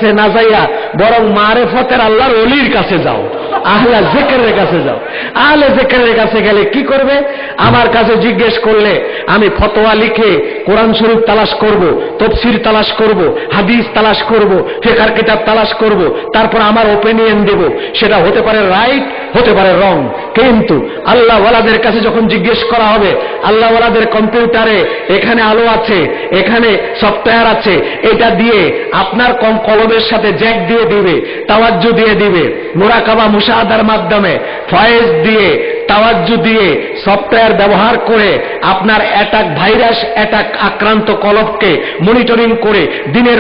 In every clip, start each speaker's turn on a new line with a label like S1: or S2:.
S1: কাছে না যাইয়া বরং মারেফতের আল্লাহর ওলির কাছে যাও, আহলে জিকিরের কাছে যাও। আহলে জিকিরের কাছে গেলে কি করবে? আমার কাছে জিজ্ঞেস করলে আমি ফতোয়া লিখে কোরআন শরীফ তালাশ করব, তাফসীর তালাশ করব, হাদিস তালাশ করব, ফিকহের কিতাব তালাশ করব, তারপর আমার ওপিনিয়ন দেব। সেটা হতে পারে রাইট, হতে পারে রং। কিন্তু আল্লাহ ওয়ালাদের কাছে যখন জিজ্ঞেস করা হবে, আল্লাহ ওয়ালাদের কম্পিউটারে এখানে আলো আছে, এখানে সফটওয়্যার আছে, এটা দিয়ে আপনার কলমের সাথে জ্যাক দিয়ে দিবে, তাওয়াজ্জু দিয়ে দিবে, মুরাকাবা মুশাহাদার মাধ্যমে ফয়েজ দিয়ে, তাওয়াজ্জু দিয়ে, সফটওয়্যার ব্যবহার করে আপনার ভাইরাস অ্যাটাক আক্রান্ত কলবকে মনিটরিং করে দিনের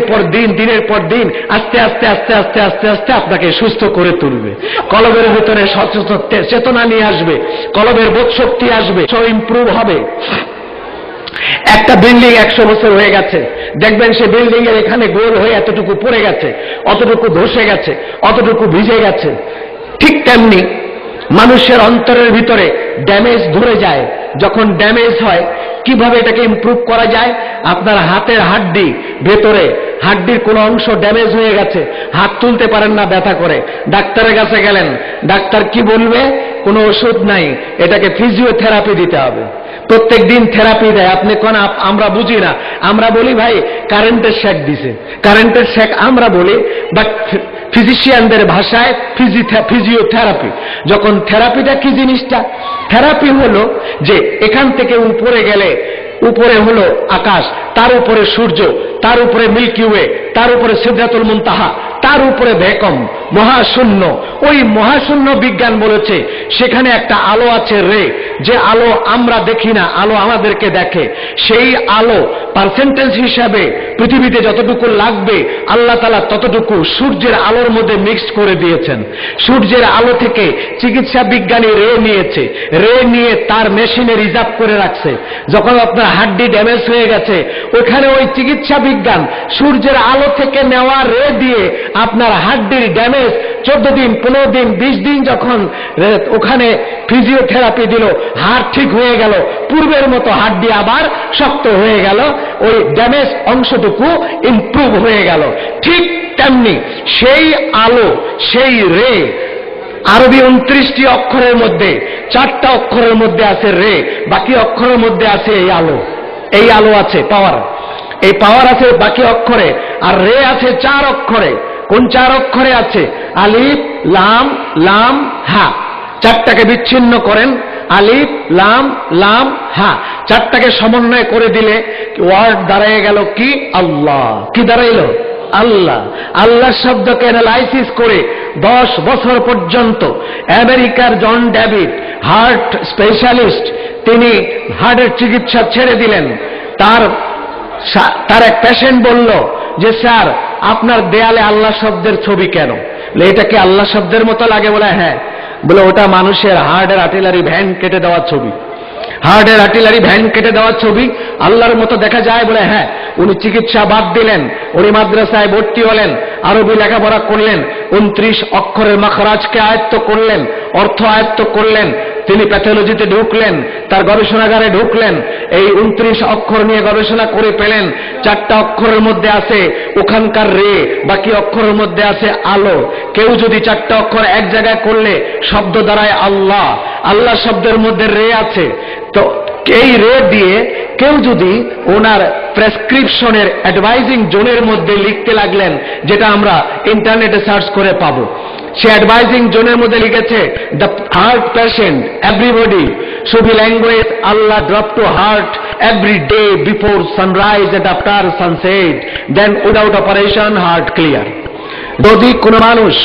S1: পর দিন আস্তে আস্তে আস্তে আস্তে আস্তে আস্তে আপনাকে সুস্থ করে তুলবে। কলবের ভিতরে চেতনা নিয়ে আসবে, কলবের বোধশক্তি আসবে, সব ইমপ্রুভ হবে। একটা বিল্ডিং 100 বছর হয়ে গেছে, দেখবেন সে বিল্ডিং এর এখানে গোল হয়ে এতটুকু পড়ে গেছে, অতটুকু ধসে গেছে, অতটুকু ভিজে গেছে। ঠিক তেমনি মানুষের অন্তরের ভিতরে ড্যামেজ ধরে যায়। যখন ড্যামেজ হয়, কিভাবে এটাকে ইমপ্রুভ করা যায়? আপনার হাতের হাড্ডি, ভেতরে হাড্ডির কোনো অংশ ড্যামেজ হয়ে গেছে, হাত তুলতে পারেন না, ব্যথা করে, ডাক্তারের কাছে গেলেন, ডাক্তার কি বলবে? কোনো ওষুধ নাই, এটাকে ফিজিওথেরাপি দিতে হবে। প্রত্যেক দিন থেরাপি দেয়। আপনি কোন আমরা বুঝি না, আমরা বলি ভাই কারেন্টের শেক দিছে, কারেন্টের শেক আমরা বলি, বাট ফিজিশিয়ানদের ভাষায় ফিজিওথেরাপি। যখন থেরাপিটা কি জিনিসটা? থেরাপি হলো যে এখান থেকে উপরে গেলে, উপরে হলো আকাশ, তার উপরে সূর্য, তার উপরে মিল্কি ওয়ে, তার উপরে সিদরাতুল মুনতাহা, তার উপরে ভ্যাকুয়াম, মহাশূন্য। ওই মহাশূন্য বিজ্ঞান বলেছে সেখানে একটা আলো আছে, রে, যে আলো আমরা দেখি না, আলো আমাদেরকে দেখে। সেই আলো পার্সেন্টেজ হিসাবে পৃথিবীতে যতটুকু লাগবে আল্লাহ তাআলা ততটুকু সূর্যের আলোর মধ্যে মিক্সড করে দিয়েছেন। সূর্যের আলো থেকে চিকিৎসা বিজ্ঞানী রে নিয়েছে, রে নিয়ে তার মেশিনে রিজার্ভ করে রাখছে। যখন আপনার হাড্ডি ড্যামেজ হয়ে গেছে, ওখানে ওই চিকিৎসা বিজ্ঞান সূর্যের আলো থেকে নেওয়া রে দিয়ে আপনার হাড্ডির ড্যামেজ 14 দিন, 15 দিন, 20 দিন যখন ওখানে ফিজিওথেরাপি দিল, হাড় ঠিক হয়ে গেল, পূর্বের মতো হাড্ডি আবার শক্ত হয়ে গেল, ওই ড্যামেজ অংশটুকু ইমপ্রুভ হয়ে গেল। ঠিক তেমনি সেই আলো, সেই রে, আরবি 29টি অক্ষরের মধ্যে 4টা অক্ষরের মধ্যে আছে রে, বাকি অক্ষরের মধ্যে আছে এই আলো। এই আলো আছে পাওয়ার, এই পাওয়ার আছে বাকি অক্ষরে, আর রে আছে 4 অক্ষরে। কোন 4 অক্ষরে আছে? আলিফ, লাম, লাম, হা। 4টাকে বিচ্ছিন্ন করেন, আলিফ, লাম, লাম, হা, 4টাকে সমন্বয় করে দিলে ওয়ার্ড দাঁড়ায় গেল কি? আল্লাহ। কি দাঁড়াইল? আল্লাহ। আল্লাহর শব্দকে অ্যানালাইসিস করে 10 বছর পর্যন্ত আমেরিকার জন ডেভিড, হার্ট স্পেশালিস্ট, তিনি হার্টের চিকিৎসা ছেড়ে দিলেন। তার এক পেশেন্ট বলল যে স্যার আপনার দেয়ালে আল্লাহ শব্দের ছবি কেন? এটা কি আল্লাহ শব্দের মতো লাগে? বলে হ্যাঁ। বলে ওটা মানুষের হার্টের আর্টিলারি ভ্যান কেটে দেওয়ার ছবি, হার্টের আর্টিলারি ভ্যান কেটে দেওয়ার ছবি আল্লাহর মতো দেখা যায়? বলে হ্যাঁ। উনি চিকিৎসা বাদ দিলেন, উনি মাদ্রাসায় ভর্তি হলেন, আরবি লেখাপড়া করলেন, 29 অক্ষরের মাখরাজকে আয়ত্ত করলেন, অর্থ আয়ত্ত করলেন, তিনি প্যাথোলজিতে ঢুকলেন, তার গবেষণাগারে ঢুকলেন, এই 29 অক্ষর নিয়ে গবেষণা করে পেলেন 4টা অক্ষরের মধ্যে আছে ওখানকার রে, বাকি অক্ষরের মধ্যে আছে আলো। কেউ যদি 4টা অক্ষর এক জায়গায় করলে শব্দ দাঁড়ায় আল্লাহ, আল্লাহ শব্দের মধ্যে রে আছে। তো এই রে দিয়ে কেউ যদি ওনার প্রেসক্রিপশনের অ্যাডভাইজিং জোনের মধ্যে লিখতে লাগলেন, যেটা আমরা ইন্টারনেটে সার্চ করে পাবো, সে অ্যাডভাইজিং জোনের মধ্যে লিখেছে the heart patient everybody should be language Allah drop to heart every day before sunrise and after sunset, then without operation heart clear. যদি কোনো মানুষ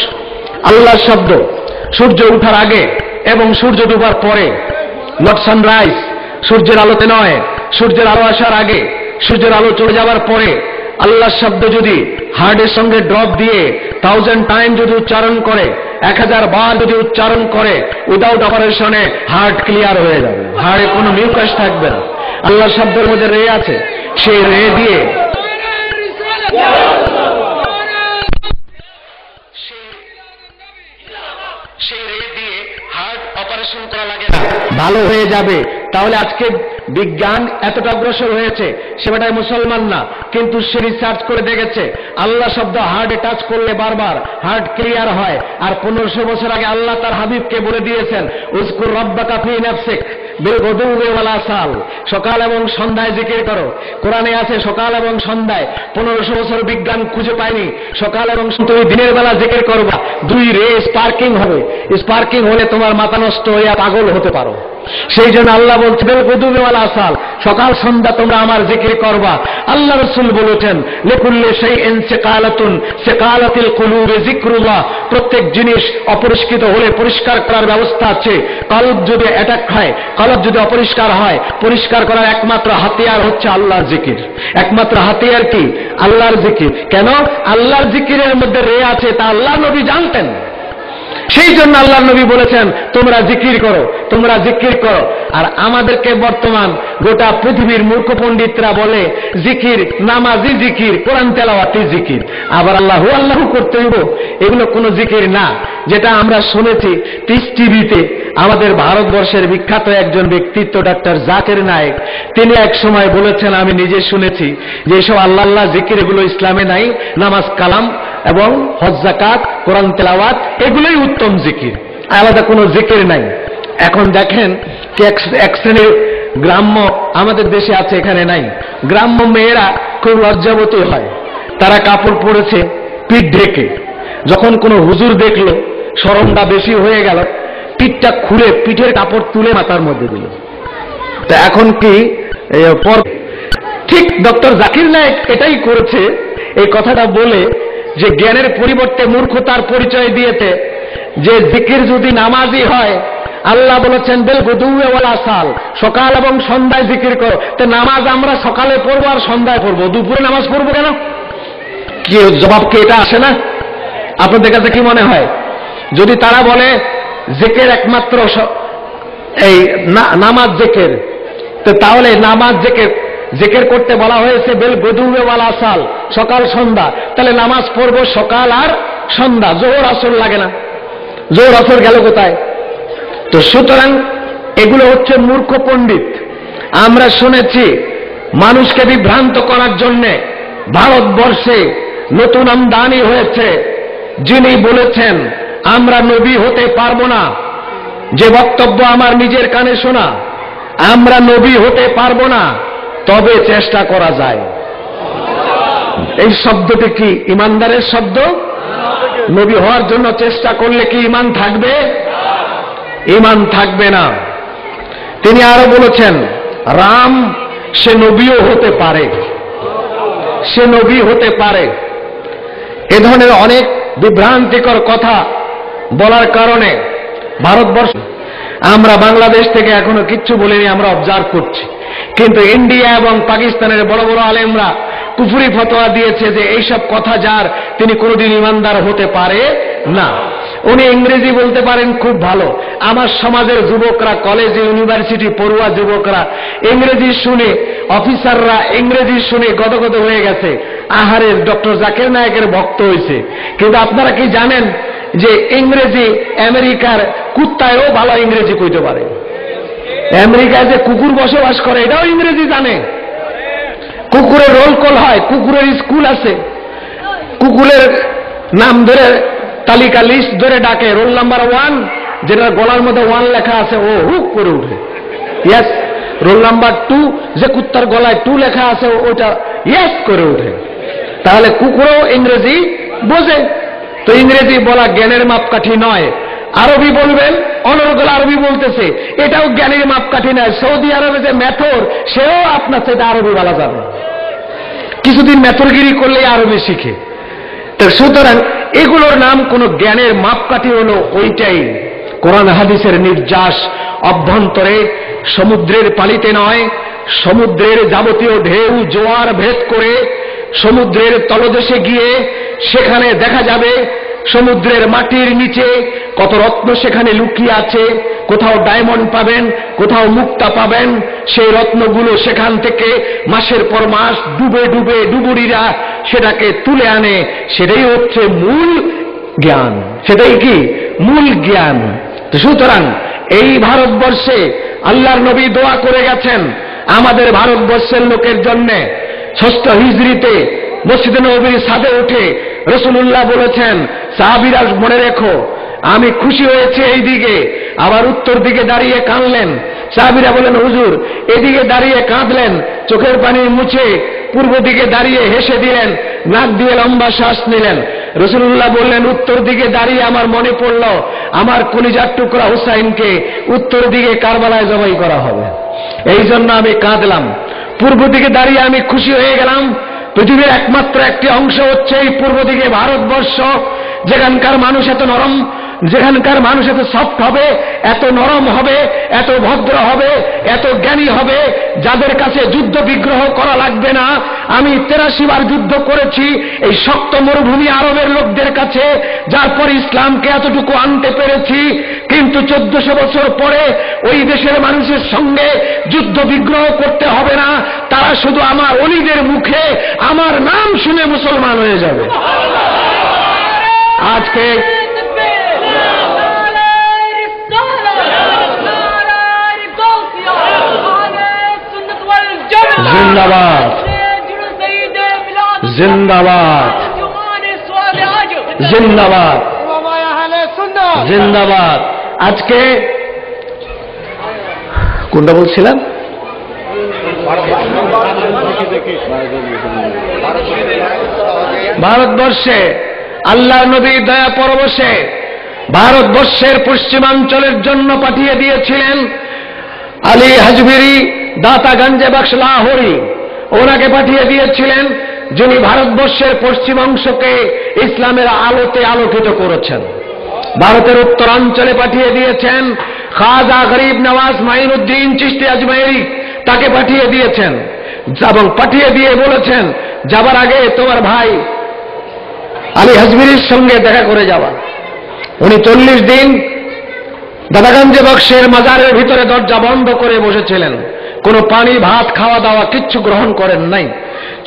S1: আল্লাহ শব্দ সূর্য ওঠার আগে এবং সূর্য ডুবার পরে, নট সানরাইজ, সূর্যের আলোতে নয়, সূর্যের আলো আসার আগে, সূর্যের আলো চলে যাওয়ার পরে আল্লাহ শব্দ যদি হার্টের সঙ্গে ড্রপ দিয়ে 1000 টাইম যদি উচ্চারণ করে, 1000 বার যদি উচ্চারণ করে, উইদাউট অপারেশনে হার্ট ক্লিয়ার হয়ে যাবে, হার্টে কোনো মিউকাস থাকবে না। আল্লাহ শব্দের মধ্যে রে আছে, সেই রে দিয়ে হার্ট অপারেশন করা লাগে না, ভালো হয়ে যাবে। তাহলে আজকে বিজ্ঞান এতটা অগ্রসর হয়েছে, সেটাই মুসলমান না, কিন্তু সে রিসার্চ করে দেখেছে আল্লাহ শব্দ হার্টে টাচ করলে বারবার হার্ট ক্লিয়ার হয়। আর 1500 বছর আগে আল্লাহ তার হাবিবকে বলে দিয়েছেন, উযকুর রাব্বাকা ফী নাফসিক বিল গুদুওয়ি ওয়াল আসাল, সকাল এবং সন্ধ্যায় জিকির করো। কোরআনে আছে সকাল এবং সন্ধ্যায়। 1500 বছর বিজ্ঞান খুঁজে পায়নি সকাল এবং তুমি দিনের বেলা জিকির করবা, 2 রে স্পার্কিং হবে, স্পার্কিং হলে তোমার মাথা নষ্ট হয়ে পাগল হতে পারো। সেই জন্য আল্লাহ বলছেন বিল গুদুওয়ি ওয়াল আসাল, সকাল সন্ধ্যা তোমরা আমার জিকির করবা। আল্লাহ রাসূল বলেছেন লিকুল্লি শাইইন সিকালাতুন সিকালাতিল কুলুবি যিকরুল্লাহ, প্রত্যেক জিনিস অপরিষ্কৃত হলে পরিষ্কার করার ব্যবস্থা আছে। কলব যদি অ্যাটাক হয়, কলব যদি অপরিষ্কার হয়, পরিষ্কার করার একমাত্র হাতিয়ার হচ্ছে আল্লাহর জিকির। একমাত্র হাতিয়ার কি? আল্লাহর জিকির। কেন? আল্লাহর জিকিরের মধ্যে রে আছে, তা আল্লাহ নবী জানতেন। সেই জন্য আল্লাহর নবী বলেছেন তোমরা জিকির করো, তোমরা জিকির করো। আর আমাদেরকে বর্তমান গোটা পৃথিবীর মূর্খ পণ্ডিতরা বলে জিকির নামাজি জিকির, কোরআন তেলাওয়াতি জিকির, আবার আল্লাহু আল্লাহু করতে হইব। এগুলো কোনো জিকির না। যেটা আমরা শুনেছি পিস টিভিতে, আমাদের ভারতবর্ষের বিখ্যাত একজন ব্যক্তিত্ব ডাক্তার জাকির নায়েক, তিনি এক সময় বলেছেন, আমি নিজে শুনেছি, যে এসব আল্লাহ আল্লাহ জিকির এগুলো ইসলামে নাই, নামাজ কালাম এবং হজ যাকাত কোরআন তেলাওয়াত এগুলোই উত্তম জিকির, আলাদা কোনো জিকির নাই। এখন দেখেন এক শ্রেণীর গ্রাম্য আমাদের দেশে আছে, এখানে নাই। গ্রাম্য মেয়েরা খুব লজ্জাবতী হয়, তারা কাপড় পরেছে পিঠ ঢেকে, যখন কোনো হুজুর দেখলো শরমটা বেশি হয়ে গেল, পিঠটা খুলে পিঠের কাপড় তুলে মাথার মধ্যে দিল। তা এখন কি ঠিক ডক্টর জাকির নায়েক এটাই করেছে, এই কথাটা বলে যে জ্ঞানের পরিবর্তে মূর্খতার পরিচয় দিয়েছে, যে জিকির যদি নামাজি হয়, আল্লাহ বলেছেন বিল গুদুওয়ি ওয়াল আসাল, সকাল এবং সন্ধ্যায় জিকির করো। তো নামাজ আমরা সকালে পড়বো আর সন্ধ্যায় পড়বো, দুপুরে নামাজ পড়বো কেন? কি জবাব কি এটা আসে না? আপনাদের কাছে কি মনে হয়? যদি তারা বলে জিকির একমাত্র এই নামাজ জিকির, তো তাহলে নামাজ জিকির করতে বলা হয়েছে বিল গুদুওয়ি ওয়াল আসাল, সকাল সন্ধ্যা, তাহলে নামাজ পড়বো সকাল আর সন্ধ্যা, জোহর আসর লাগে না? জোহর আসর গেল কোথায়? তো সুতরাং এগুলো হচ্ছে মূর্খ পণ্ডিত। আমরা শুনেছি মানুষকে বিভ্রান্ত করার জন্য ভারতবর্ষে নতুন আমদানি হয়েছে, যিনি বলেছেন আমরা নবী হতে পারবো না। যে বক্তব্য আমার নিজের কানে শোনা, আমরা নবী হতে পারবো না, তবে চেষ্টা করা যায়। এই শব্দটি কি ইমানদারের শব্দ? নবী হওয়ার জন্য চেষ্টা করলে কি ঈমান থাকবে? ঈমান থাকবে না। তিনি আরো বলেছেন রাম সে নবীও হতে পারে, সে নবী হতে পারে। এ ধরনের অনেক বিভ্রান্তিকর কথা বলার কারণে ভারতবর্ষ, আমরা বাংলাদেশ থেকে এখনো কিচ্ছু বলিনি, আমরা অবজার্ভ করছি। কিন্তু ইন্ডিয়া এবং পাকিস্তানের বড় বড় আলেমরা কুফরি ফতোয়া দিয়েছে যে এইসব কথা যার, তিনি কোনোদিন ইমানদার হতে পারে না। উনি ইংরেজি বলতে পারেন খুব ভালো। আমার সমাজের যুবকরা, কলেজে ইউনিভার্সিটি পড়ুয়া যুবকরা ইংরেজি শুনে, অফিসাররা ইংরেজি শুনে গদগদ হয়ে গেছে, আহারে ডক্টর জাকির নায়েকের ভক্ত হয়েছে। কিন্তু আপনারা কি জানেন যে ইংরেজি আমেরিকার কুত্তায়ও ভালো ইংরেজি কইতে পারে? আমেরিকায় যে কুকুর বসবাস করে এটাও ইংরেজি জানে। কুকুরের রোল কল হয়, কুকুরের স্কুল আছে, কুকুরের নাম ধরে তালিকা লিস্ট ধরে ডাকে, রোল নাম্বার 1, যেটা গলার মধ্যে 1 লেখা আছে ও হুক করে উঠে ইয়েস। রোল নাম্বার 2, যে কুত্তার গলায় 2 লেখা আছে ওটা ইয়েস করে উঠে। তাহলে কুকুরও ইংরেজি বোঝে। তো ইংরেজি বলা জ্ঞানের মাপকাঠি নয়। আরবি বলবেন, অনর্গল আরবি বলতেছে, এটাও জ্ঞানের মাপকাঠি নয়। সৌদি আরবে যে মেথর, সেও আপনার সাথে আরবি বলা যাবে, কিছুদিন মেথরগিরি করলেই আরবি শিখে। তো সুতরাং এগুলোর নাম কোন জ্ঞানের মাপকাঠি হলো ওইটাই কোরআন হাদিসের নির্যাস। অভ্যন্তরে সমুদ্রের পালিতে নয়, সমুদ্রের যাবতীয় ঢেউ জোয়ার ভেদ করে সমুদ্রের তলদেশে গিয়ে সেখানে দেখা যাবে সমুদ্রের মাটির নিচে কত রত্ন সেখানে লুকিয়ে আছে। কোথাও ডায়মন্ড পাবেন, কোথাও মুক্তা পাবেন। সেই রত্নগুলো সেখান থেকে মাসের পর মাস ডুবে ডুবে ডুবুরিরা সেটাকে তুলে আনে। সেটাই হচ্ছে মূল জ্ঞান, সেটাই কি মূল জ্ঞান। সুতরাং এই ভারতবর্ষে আল্লাহর নবী দোয়া করে গেছেন আমাদের ভারতবর্ষের লোকের জন্য। 6 হিজরিতে মসজিদে নববীর ছাদে উঠে রাসূলুল্লাহ বলেছেন, সাহাবীরা মনে রেখো আমি খুশি হয়েছি এই দিকে, আবার উত্তর দিকে দাঁড়িয়ে কাঁদলেন। সাহাবীরা বলেন, হুজুর এদিকে দাঁড়িয়ে কাঁদলেন, চোখের পানি মুছে পূর্ব দিকে দাঁড়িয়ে হেসে দিলেন, নাক দিয়ে লম্বা শ্বাস নিলেন। রাসূলুল্লাহ বললেন, উত্তর দিকে দাঁড়িয়ে আমার মনে পড়ল আমার কলিজার টুকরা হুসাইনকে উত্তর দিকে কারবালায় জবাই করা হবে, এই জন্য আমি কাঁদলাম। পূর্ব দিকে দাঁড়িয়ে আমি খুশি হয়ে গেলাম। পৃথিবীর একমাত্র একটি অংশ হচ্ছে এই পূর্ব দিকে ভারতবর্ষ, যেখানকার মানুষ এত নরম, যেখানকার মানুষ এত সফট হবে, এত নরম হবে, এত ভদ্র হবে, এত জ্ঞানী হবে, যাদের কাছে যুদ্ধ বিগ্রহ করা লাগবে না। আমি 83 বার যুদ্ধ করেছি এই শক্ত মরুভূমি আরবের লোকদের কাছে, যার পর ইসলামকে এতটুকু আনতে পেরেছি। কিন্তু 1400 বছর পরে ওই দেশের মানুষের সঙ্গে যুদ্ধ বিগ্রহ করতে হবে না, তারা শুধু আমার ওলিদের মুখে আমার নাম শুনে মুসলমান হয়ে যাবে। আজকে जिंदाबाद जिंदाबाद जिंदाबाद जिंदाबाद। আজকে কোনটা বলছিলাম? ভারতবর্ষে আল্লাহর নবী দয়া পরবশে ভারতবর্ষের পশ্চিমাঞ্চলের জন্য পাঠিয়ে দিয়েছিলেন আলী হাজবিরি, দাতা গঞ্জে বখশ লাহোরি, ওনাকে পাঠিয়ে দিয়েছিলেন, যিনি ভারতবর্ষের পশ্চিমাংশকে ইসলামের আলোতে আলোকিত করেছেন। ভারতের উত্তরাঞ্চলে পাঠিয়ে দিয়েছেন খাজা গরিব নওয়াজ মাইনুদ্দিন চিশতি আজমাইরি, তাকে পাঠিয়ে দিয়েছেন এবং পাঠিয়ে দিয়ে বলেছেন, যাবার আগে তোমার ভাই আলী হাজবিরির সঙ্গে দেখা করে যাওয়া। উনি 40 দিন দাদাগঞ্জে বক্সের মাজারের ভিতরে দরজা বন্ধ করে বসেছিলেন, কোনো পানি ভাত খাওয়া দাওয়া কিচ্ছু গ্রহণ করেন নাই।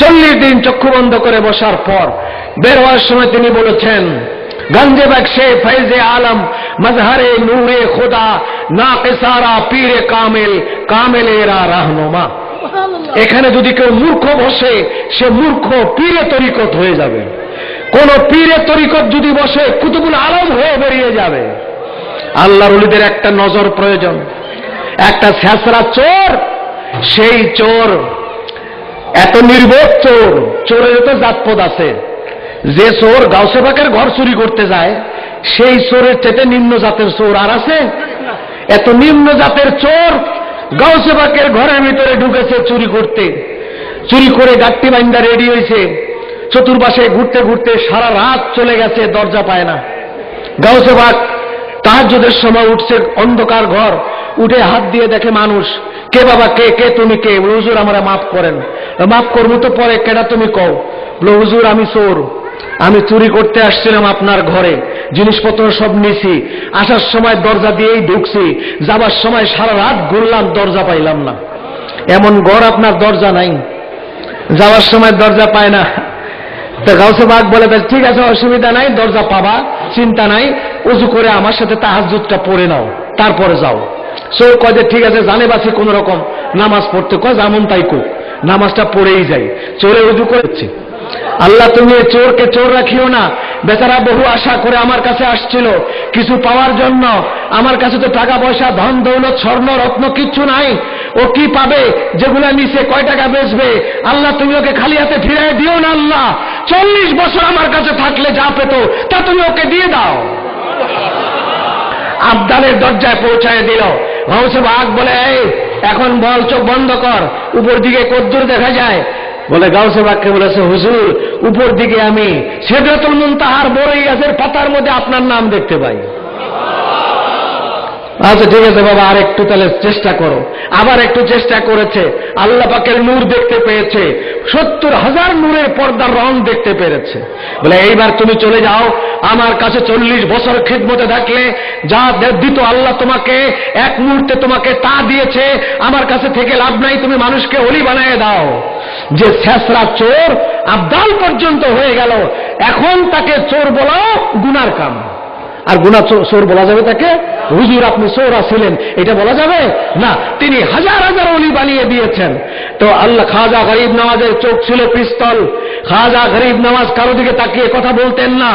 S1: 40 দিন চক্ষু বন্ধ করে বসার পর বের হওয়ার সময় তিনি বলেছেন, গঞ্জে বক্সে ফৈজে আলম মজহরে নূরে খুদা নাকিসারা পীরে কামেল কামেলেরা রাহনুমা। এখানে যদি কেউ মূর্খ বসে সে মূর্খ পীরে তরিকত হয়ে যাবে, কোন পীরে তরিকত যদি বসে কুতুবুল আলম হয়ে বেরিয়ে যাবে। আল্লাহর ওলিদের একটা নজর প্রয়োজন। একটা ছ্যাঁচড়া চোর, সেই চোর এত নির্বোধ চোর, চোরের তো জাতপদ আছে। যে চোর গাউসে পাকের ঘর চুরি করতে যায়, সেই চোরের চেয়ে নিম্ন জাতের চোর আর আছে? এত নিম্ন জাতের চোর গাউসে পাকের ঘরের ভিতরে ঢুকেছে চুরি করতে, চুরি করে গাট্টি বাইন্দা রেডি হয়েছে, চতুর্পাশে ঘুরতে ঘুরতে সারা রাত চলে গেছে, দরজা পায় না। গাউসে পাক তাহাজ্জুদের সময় উঠছে, অন্ধকার ঘর, উঠে হাত দিয়ে দেখে মানুষ। কে বাবা, কে কে তুমি কে? বলে, হুজুর আমরা মাফ করেন। মাফ করবো তো পরে, কেডা তুমি কও? বলে, হুজুর আমি চোর, আমি চুরি করতে আসছিলাম আপনার ঘরে, জিনিসপত্র সব নিছি, আসার সময় দরজা দিয়েই ঢুকছি, যাবার সময় সারা রাত ঘুরলাম, দরজা পাইলাম না। এমন ঘর আপনার দরজা নাই, যাওয়ার সময় দরজা পায় না। তো গাউসে পাক বলে, ঠিক আছে অসুবিধা নাই, দরজা পাবা, চিন্তা নাই, উজু করে আমার সাথে তাহাজ্জুদটা পড়ে নাও, তারপরে যাও। চোর কয় যে ঠিক আছে, জানে বাসি কোন রকম নামাজ পড়তে, কয় যেমন তাই কো, নামাজটা পড়েই যাই। চোরে উজু করেছি। আল্লাহ তুমি চোরকে চোর রাখিও না, বেচারা বহু আশা করে আমার কাছে আসছিল কিছু পাওয়ার জন্য। আমার কাছে তো টাকা পয়সা ধন দৌলত স্বর্ণ রত্ন কিচ্ছু নাই, ও কি পাবে? যেগুলা নিচে কয় টাকা বেচবে? আল্লাহ তুমি ওকে খালি হাতে ফিরিয়ে দিও না। আল্লাহ 40 বছর আমার কাছে থাকলে যা পেত তা তুমি ওকে দিয়ে দাও। আবদালের দরজায় পৌঁছায় দিল। গাউসে পাক বলে, এই এখন বল, চোখ বন্ধ কর, উপর দিকে কদ্দুর দেখা যায়? বলে, গাউসে পাককে বলেছে, হুজুর উপর দিকে আমি সিদরাতুল মুনতাহার বড়ই গাছের পাতার মধ্যে আপনার নাম দেখতে পাই। আচ্ছা ঠিক আছে বাবা, আর একটু তাহলে চেষ্টা করো। আবার একটু চেষ্টা করেছে, আল্লাহ পাকের নূর দেখতে পেয়েছে, 70,000 নূরের পর্দার রং দেখতে পেরেছে। বলে, এইবার তুমি চলে যাও, আমার কাছে 40 বছর খিদমতে থাকলে যা দিত আল্লাহ তোমাকে এক মুহূর্তে তোমাকে তা দিয়েছে, আমার কাছে থেকে লাভ নাই, তুমি মানুষকে ওলি বানিয়ে দাও। যে ছেঁচড়া চোর আবদাল পর্যন্ত হয়ে গেল, এখন তাকে চোর বলাও গুনার কাম। আর গুনাহ চোর বলা যাবে তাকে? হুজুর আপনি চোর ছিলেন এটা বলা যাবে না। তিনি হাজার হাজার ওলি বানিয়ে দিয়েছেন। তো আল্লাহ খাজা গরিব নওয়াজের চোখ ছিল পিস্তল। খাজা গরিব নওয়াজ কারো দিকে তাকিয়ে কথা বলতেন না,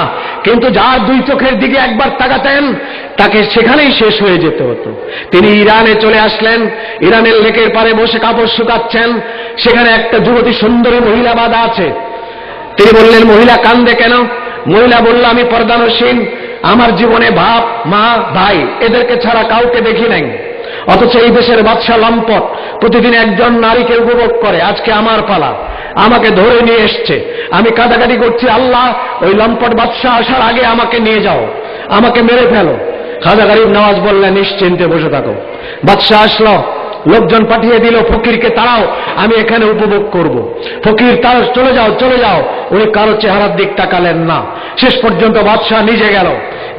S1: কিন্তু যার দুই চোখের দিকে একবার তাকাতেন তাকে সেখানেই শেষ হয়ে যেতে হতো। তিনি ইরানে চলে আসলেন। ইরানের লেকের পারে বসে কাপড় শুকাচ্ছেন। সেখানে একটা যুবতী সুন্দরী মহিলা বাঁধা আছে। তিনি বললেন, মহিলা কান্দে কেন? মহিলা বলল, আমি পর্দানসীন, আমার জীবনে বাপ মা ভাই এদেরকে ছাড়া কাউকে দেখি নাই, অথচ এই দেশের বাদশা লম্পট প্রতিদিন একজন নারীকে উপভোগ করে। আজকে আমার পালা, আমাকে ধরে নিয়ে এসছে, আমি কাঁদাকাটি করছি, আল্লাহ ওই লম্পট বাদশা আসার আগে আমাকে নিয়ে যাও, আমাকে মেরে ফেলো। খাজা গরিব নওয়াজ বললেন, নিশ্চিন্তে বসে থাকো। বাদশা আসলো, লোকজন পাঠিয়ে দিল, ফকিরকে তাড়াও, আমি এখানে উপভোগ করব। ফকির তার চলে যাও চলে যাও, উনি কারো চেহারার দিক তাকালেন না। শেষ পর্যন্ত বাদশাহ নিজে গেল,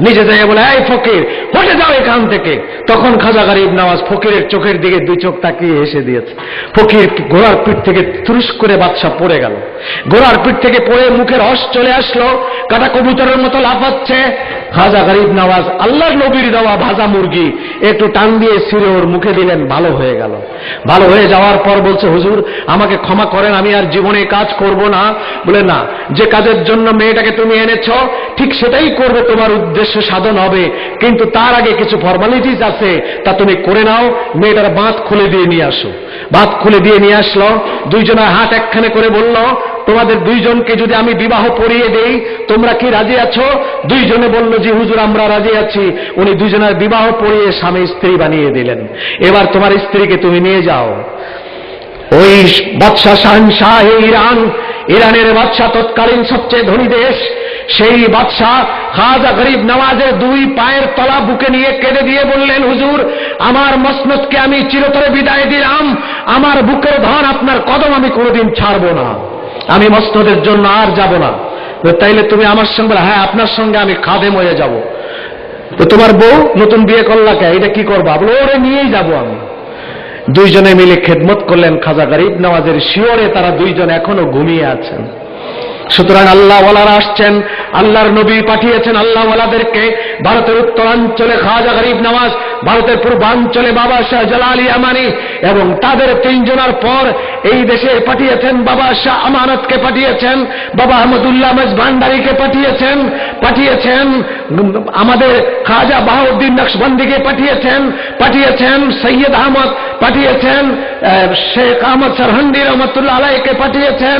S1: নিজে যেয়ে বলে, এই ফকির হটে যাও এখান থেকে। তখন খাজা গরিব নওয়াজ ফকিরের চোখের দিকে দুই চোখ তাকিয়ে হেসে দিয়েছে। ফকির ঘোড়ার পিঠ থেকে তুরুস করে বাদশাহ পড়ে গেল। ঘোড়ার পিঠ থেকে পড়ে মুখের রস চলে আসলো, কাটা কবুতরের মতো লাফাচ্ছে। খাজা গরিব নওয়াজ আল্লাহর নবীর দেওয়া ভাজা মুরগি একটু টান দিয়ে ছিঁড়ে ওর মুখে দিলেন, ভালো হয়ে গেল। ভালো হয়ে যাওয়ার পর বলছে, হুজুর আমাকে ক্ষমা করেন, আমি আর জীবনে কাজ করব না। বলে, না, যে কাজের জন্য মেয়েটাকে তুমি এনেছ ঠিক সেটাই করবে, তোমার উদ্দেশ্য সাধন হবে, কিন্তু তার আগে কিছু ফর্মালিটিস আছে, তা তুমি করে নাও। মেয়েটার বাঁধ খুলে দিয়ে নিয়ে আসো। বাঁধ খুলে দিয়ে নিয়ে আসলো। দুইজনের হাত একখানে করে বলল, তোমাদের দুইজনকে যদি আমি বিবাহ পড়িয়ে দেই তোমরা কি রাজি আছো? দুইজনে বলল, জি হুজুর আমরা রাজি আছি। উনি দুইজনের বিবাহ পড়িয়ে স্বামী স্ত্রী বানিয়ে দিলেন। এবার তোমার স্ত্রীকে তুমি নিয়ে যাও। ওই বাদশা শাহনশাহ ইরান, ইরানের বাদশা তৎকালীন সবচেয়ে ধনী দেশ, সেই বাদশা খাজা গরিব নওয়াজের দুই পায়ের তলা বুকে নিয়ে কেঁদে দিয়ে বললেন, হুজুর আমার মসনদকে আমি চিরতরে বিদায় দিলাম, আমার বুকের ধন আপনার কদম আমি কোনোদিন ছাড়ব না, আমি মসনদের জন্য আর যাব না। তাইলে তুমি আমার সঙ্গে? হ্যাঁ, আপনার সঙ্গে আমি খাদেম হয়ে যাব। তো তোমার বউ নতুন বিয়ে করলা কে, এটা কি করবা? বলো, ওরে নিয়েই যাব আমি। দুইজনে মিলে খেদমত করলেন খাজা গরিব নওয়াজের শিয়রে তারা দুইজন এখনো ঘুমিয়ে আছেন। সুতরাং আল্লাহ ওয়ালারা আসছেন, আল্লাহর নবী পাঠিয়েছেন আল্লাহ ওয়ালাদেরকে। ভারতের উত্তরাঞ্চলে খাজা গরিব নওয়াজ, ভারতের পূর্বাঞ্চলে বাবা শাহ জালালি আমানি, এবং তাদের তিনজনের পর এই দেশে পাঠিয়েছেন বাবা শাহ আমানতকে, পাঠিয়েছেন বাবা আহমদুল্লাহ মজভান্ডারিকে, পাঠিয়েছেন আমাদের খাজা বাহাউদ্দিন নকশবন্দিকে, পাঠিয়েছেন সৈয়দ আহমদ, পাঠিয়েছেন শেখ আহমদ সরহন্দি রহমতুল্লাহ আলাইকে, পাঠিয়েছেন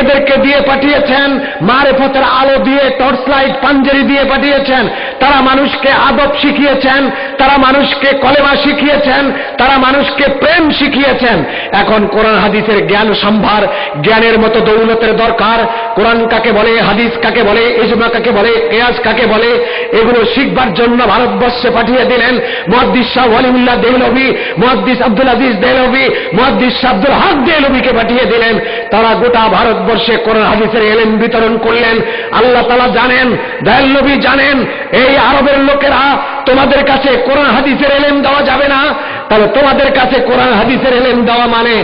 S1: এদেরকে দিয়ে পাঠিয়েছেন, মারেফতের আলো দিয়ে, টর্চ লাইট পাঞ্জেরি দিয়ে পাঠিয়েছেন। তারা মানুষকে আদব শিখিয়েছেন, তারা মানুষকে কলেমা শিখিয়েছেন, তারা মানুষকে প্রেম শিখিয়েছেন। এখন কোরআন হাদিসের জ্ঞান সম্ভার, জ্ঞানের মতো দৌলতের দরকার। কোরআন কাকে বলে, হাদিস কাকে বলে, ইজমা কাকে বলে, কিয়াস কাকে বলে, এগুলো শিখবার জন্য ভারতবর্ষে পাঠিয়ে দিলেন মুহাদ্দিস শাহ ওয়ালিউল্লাহ দেহলভি, মুহাদ্দিস আব্দুল আজিজ দেহলভি, মুহাদ্দিস শাহ আব্দুল হক দেহলভিকে পাঠিয়ে দিলেন। তারা গোটা ভারতবর্ষে কোরআন হাদিসের ইলম বিতরণ করলেন। আল্লাহ তাআলা জানেন, দয়াল নবী জানেন, এই আরবের লোকেরা তোমাদের কাছে কোরআন হাদিসের ইলম দেওয়া যাবে না। তাহলে তোমাদের কাছে কোরআন হাদিসের ইলম দেওয়া মানে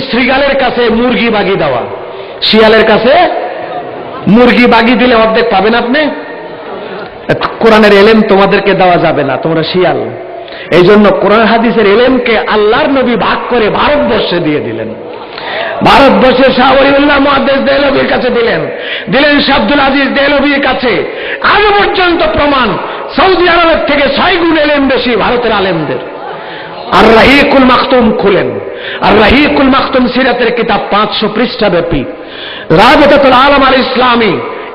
S1: শ্রীগালের কাছে মুরগি বাগি দেওয়া। শিয়ালের কাছে মুরগি বাগি দিলে অর্ধেক পাবেন আপনি। কোরআনের ইলম তোমাদেরকে দেওয়া যাবে না, তোমরা শিয়াল। এই জন্য কোরআন হাদিসের ইলমকে আল্লাহর নবী ভাগ করে ভারতবর্ষে দিয়ে দিলেন। ভারতবর্ষে শাহ ওলিউল্লাহ মুহাদ্দিস দেহলভির কাছে দিলেন শাহ আব্দুল আজিজ দেহলভির কাছে। আজ পর্যন্ত প্রমাণ, সৌদি আরবের থেকে 6 গুণ ইলম বেশি ভারতের আলেমদের। আর রাহিকুল মাকতুম খুলেন, আর রাহিকুল মাকতুম সিরাতের কিতাব 500 পৃষ্ঠা ব্যাপী। রাবিতাতুল আলম আল ইসলামী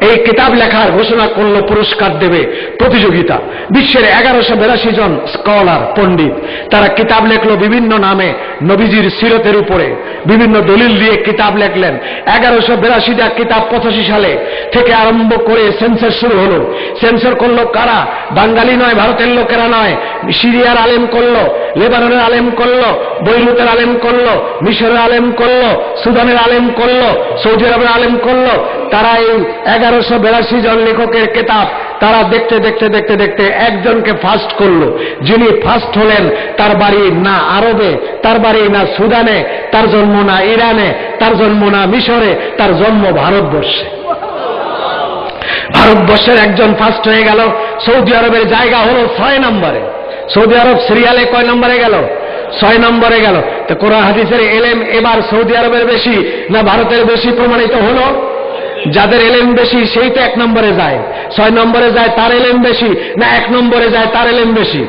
S1: এই কিতাব লেখার ঘোষণা করলো পুরস্কার দেবে প্রতিযোগিতা। বিশ্বের 1182 জন স্কলার পণ্ডিত তারা কিতাব লেখলো বিভিন্ন নামে নবীজির সিরতের উপরে, বিভিন্ন দলিল দিয়ে কিতাব লেখলেন। 1182টা কিতাব 85 সালে থেকে আরম্ভ করে সেন্সর শুরু হলো। সেন্সর করলো কারা? বাঙালি নয়, ভারতের লোকেরা নয়, সিরিয়ার আলেম করলো, লেবাননের আলেম করলো, বৈরুতের আলেম করলো, মিশরের আলেম করলো, সুদানের আলেম করলো, সৌদি আরবের আলেম করলো। তারা এই 1182 জন লেখকের কিতাব তারা দেখতে দেখতে দেখতে দেখতে একজনকে ফার্স্ট করলো। যিনি ফার্স্ট হলেন তার বাড়ি না আরবে, তার বাড়ি না সুদানে, তার জন্ম না ইরানে, তার জন্ম না মিশরে, তার জন্ম ভারতবর্ষে। ভারতবর্ষের একজন ফার্স্ট হয়ে গেল, সৌদি আরবের জায়গা হলো 6 নম্বরে। সৌদি আরব সিরিয়ালে কয় নম্বরে গেল? 6 নম্বরে গেল। তো কোরআন হাদিসের এলেম এবার সৌদি আরবের বেশি না ভারতের বেশি প্রমাণিত হলো? যাদের এলেম বেশি সেই তো 1 নম্বরে যায়। 6 নম্বরে যায় তার এলেম বেশি না 1 নম্বরে যায় তার এলেম বেশি?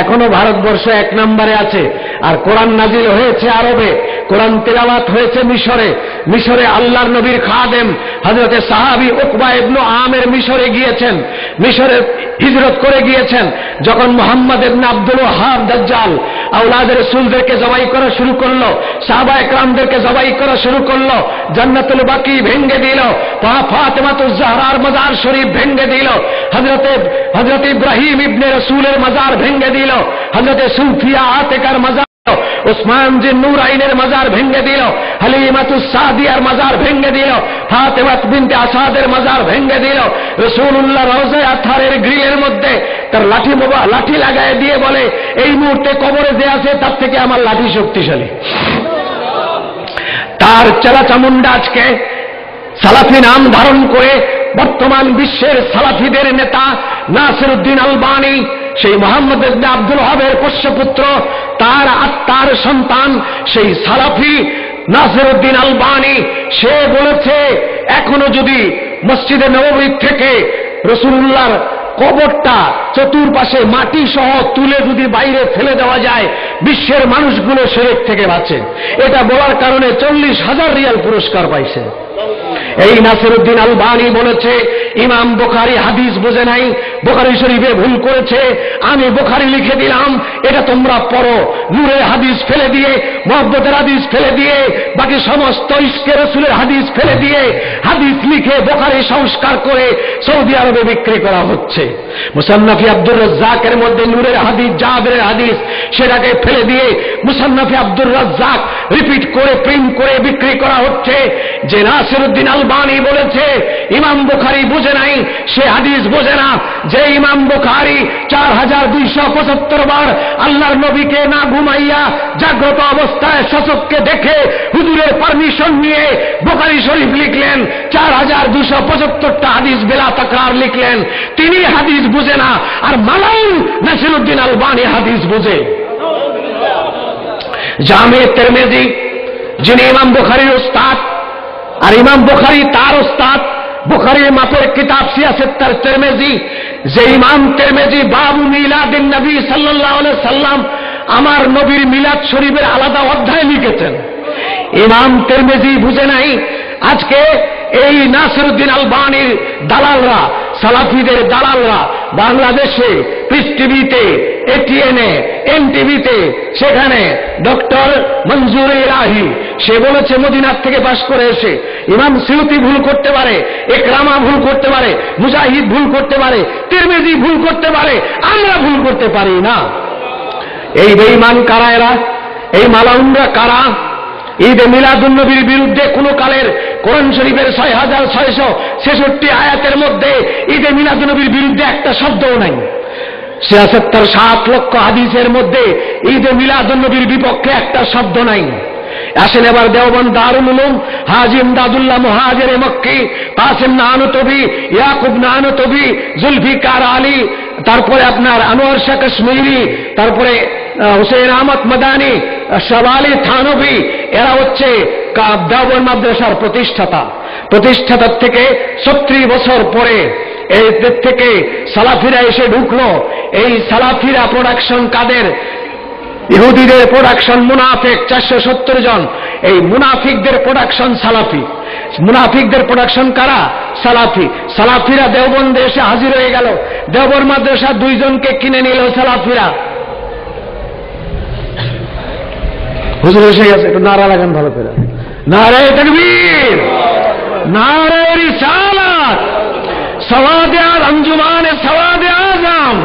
S1: এখনো ভারতবর্ষ 1 নম্বরে আছে। আর কোরআন নাজিল হয়েছে আরবে, কোরআন তেলাওয়াত হয়েছে মিশরে। মিশরে আল্লাহর নবীর খাদেম হযরতে সাহাবী উকবা ইবনে আমের মিশরে গিয়েছেন, মিশরে হিজরত করে গিয়েছেন। যখন মুহাম্মদ ইবনে আব্দুল ওয়াহাব দাজ্জাল আওলাদের রাসূলদেরকে জবাই করা শুরু করলো, সাহাবায়ে কেরামদেরকে জবাই করা শুরু করলো, জান্নাতুল বাকি ভেঙে দিল, ফাতেমাতুজ জাহরার মাজার শরীফ ভেঙে দিল, হযরত ইব্রাহিম ইবনে রাসূলের মাজার ভেঙে দিল, হযরতে সুফিয়া আতিকার মাজার, উসমান জিন নূরাইনের মাজার ভেঙে দিল, হালিমাতুস সাদিয়ার মাজার ভেঙে দিল, ফাতেমা বিনতে আসাদের মাজার ভেঙে দিল। রাসূলুল্লাহ রওজায়ে আতহারের গ্রিলের মধ্যে তার লাঠি লাগায় দিয়ে বলে, এই মুহূর্তে কবরে যে আছে তার থেকে আমার লাঠি শক্তিশালী। তার চেলা চামুন্ডা আজকে সালাফি নাম ধারণ করে বর্তমান বিশ্বের সালাফিদের নেতা নাসিরউদ্দিন আলবানী, সেই মুহাম্মদ ইবনে আব্দুল ওয়াহাবের পোষ্যপুত্র, তার আত্মার সন্তান সেই সালাফি নাসিরউদ্দিন আলবানী, সে বলেছে এখনো যদি মসজিদে নববী থেকে রাসূলুল্লাহর কবরটা চতুর্পাশে মাটি সহ তুলে যদি বাইরে ফেলে দেওয়া যায়, বিশ্বের মানুষগুলো শিরক থেকে বাঁচে। এটা বলার কারণে 40,000 রিয়াল পুরস্কার পাইছে। এই নাসিরউদ্দিন আলবানী বলেছে ইমাম বুখারী হাদিস বোঝে নাই, বুখারী শরীফে ভুল করেছে, আমি বুখারী লিখে দিলাম, এটা তোমরা পড়ো। নূরের হাদিস ফেলে দিয়ে, মুহাব্বতের হাদিস ফেলে দিয়ে, বাকি সমস্ত ইশকে রাসূলের হাদিস ফেলে দিয়ে হাদিস লিখে বুখারী সংস্কার করে সৌদি আরবে বিক্রি করা হচ্ছে। মুসান্নাফি আব্দুর রাজ্জাকের মধ্যে নূরের হাদিস, জাবেরের হাদিস, সেটাকে ফেলে দিয়ে মুসান্নাফি আব্দুর রাজ্জাক রিপিট করে প্রিন্ট করে বিক্রি করা হচ্ছে। যে নাসিরউদ্দিন আলবানী বলেছে ইমাম বুখারী বুঝে নাই, সে হাদিস বোঝে না। যে ইমাম বুখারী 4275 বার আল্লাহর নবীকে না ঘুমাইয়া জাগ্রত অবস্থায় শাসককে দেখে হুজুরের পারমিশন নিয়ে বুখারী শরীফ লিখলেন, 4275টা হাদিস বেলা তাকরার লিখলেন, তিনি হাদিস বুঝে না। আর মালাউন নাসিরউদ্দিন আলবানী হাদিস বুঝে। জামে তিরমিজি, যিনি ইমাম বুখারীর উস্তাদ, আর ইমাম বুখারী তার উস্তাদ, বুখারীর মাপের কিতাব সিয়াসেত্তার তিরমিজি, যে ইমাম তিরমিজি বাবু মিলাদিন নবী সাল্লাল্লাহু আলাইহি সাল্লাম, আমার নবীর মিলাদ শরীফের আলাদা অধ্যায় লিখেছেন। ইমাম তিরমিজি বুঝে নাই। আজকে এই নাসিরউদ্দিন আলবানীর দালালরা, সালাফিদের দালালরা বাংলাদেশে পিস টিভিতে, এটিএনে, এনটিভিতে, সেখানে ডক্টর মনজুর ইলাহি, সে বলেছে মদিনার থেকে পাশ করে এসে ইমাম সিউতি ভুল করতে পারে, ইকরামা ভুল করতে পারে, মুজাহিদ ভুল করতে পারে, তিরমিজি ভুল করতে পারে, আমরা ভুল করতে পারি না। এই বেঈমান কারা এরা? এই মালাউনরা কারা? ঈদে মিলাদুন নবীর বিরুদ্ধে কোন কালের কোরআন শরীফের 6666 আয়াতের মধ্যে ঈদে মিলাদুন নবীর বিরুদ্ধে একটা শব্দও নাই। ৭৬ লক্ষ হাদিসের মধ্যে ঈদে মিলাদুন নবীর বিপক্ষে একটা শব্দ নাই। আসেন এবার দেওবন্দ দারুল উলুম, হাজী ইমদাদুল্লাহ মুহাজিরে মক্কি, কাসিম নানুতবি, ইয়াকুব নানুতবি, জুলফিকার আলী, তারপরে আপনার আনোয়ার শাহ কাশ্মীরি, তারপরে হুসেন আহমদ মাদানী, শাবালি থানভী, এরা হচ্ছে দেওবন্দ মাদ্রাসার প্রতিষ্ঠাতার থেকে 36 বছর পরে এদের থেকে সালাফিরা এসে ঢুকলো। এই সালাফিরা প্রোডাকশন কাদের? ইহুদিদের প্রোডাকশন মুনাফিক 470 জন। এই মুনাফিকদের প্রোডাকশন সালাফি। মুনাফিকদের প্রোডাকশন কারা? সালাফি। সালাফিরা দেওবন্দে এসে হাজির হয়ে গেল। দেওবন্দ মাদ্রাসা 2 জনকে কিনে নিল সালাফিরা। হুজুর এসে গেছে, একটু নারা লাগান ভালো করে। নারে তাকবীর, নারে রিসালাত, সওয়াদে আঞ্জুমানে সওয়াদে আজম।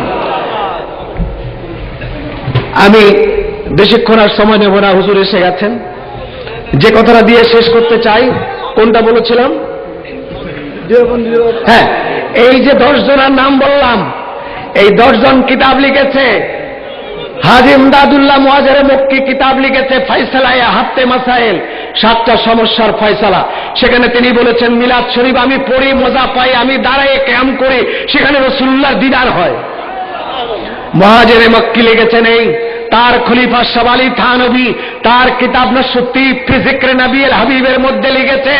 S1: আমি বেশিক্ষণ আর সময় নেব না, হুজুর এসে গেছেন। যে কথাটা দিয়ে শেষ করতে চাই, কোনটা বলেছিলাম? হ্যাঁ, এই যে 10 জনের নাম বললাম, এই 10 জন কিতাব লিখেছে। হাজী ইমদাদুল্লাহ মুহাজিরে মক্কি কিতাব লিখেছে ফয়সালায়ে হাফতে মাসাইল, 7টা সমস্যার ফয়সালা। সেখানে তিনি বলেছেন মিলাদ শরীফ আমি পড়ি, মজা পাই, আমি দাঁড়ায় কিয়াম করি, সেখানে রাসূলুল্লাহ আল্লাহর দিদার হয়। মুহাজিরে মক্কি লিখেছেন এই তার খলিফা শাহ আলী থানভী তার কিতাব নসুত্তিব ফি যিকরে নবী আল হাবিবের মধ্যে লিখেছে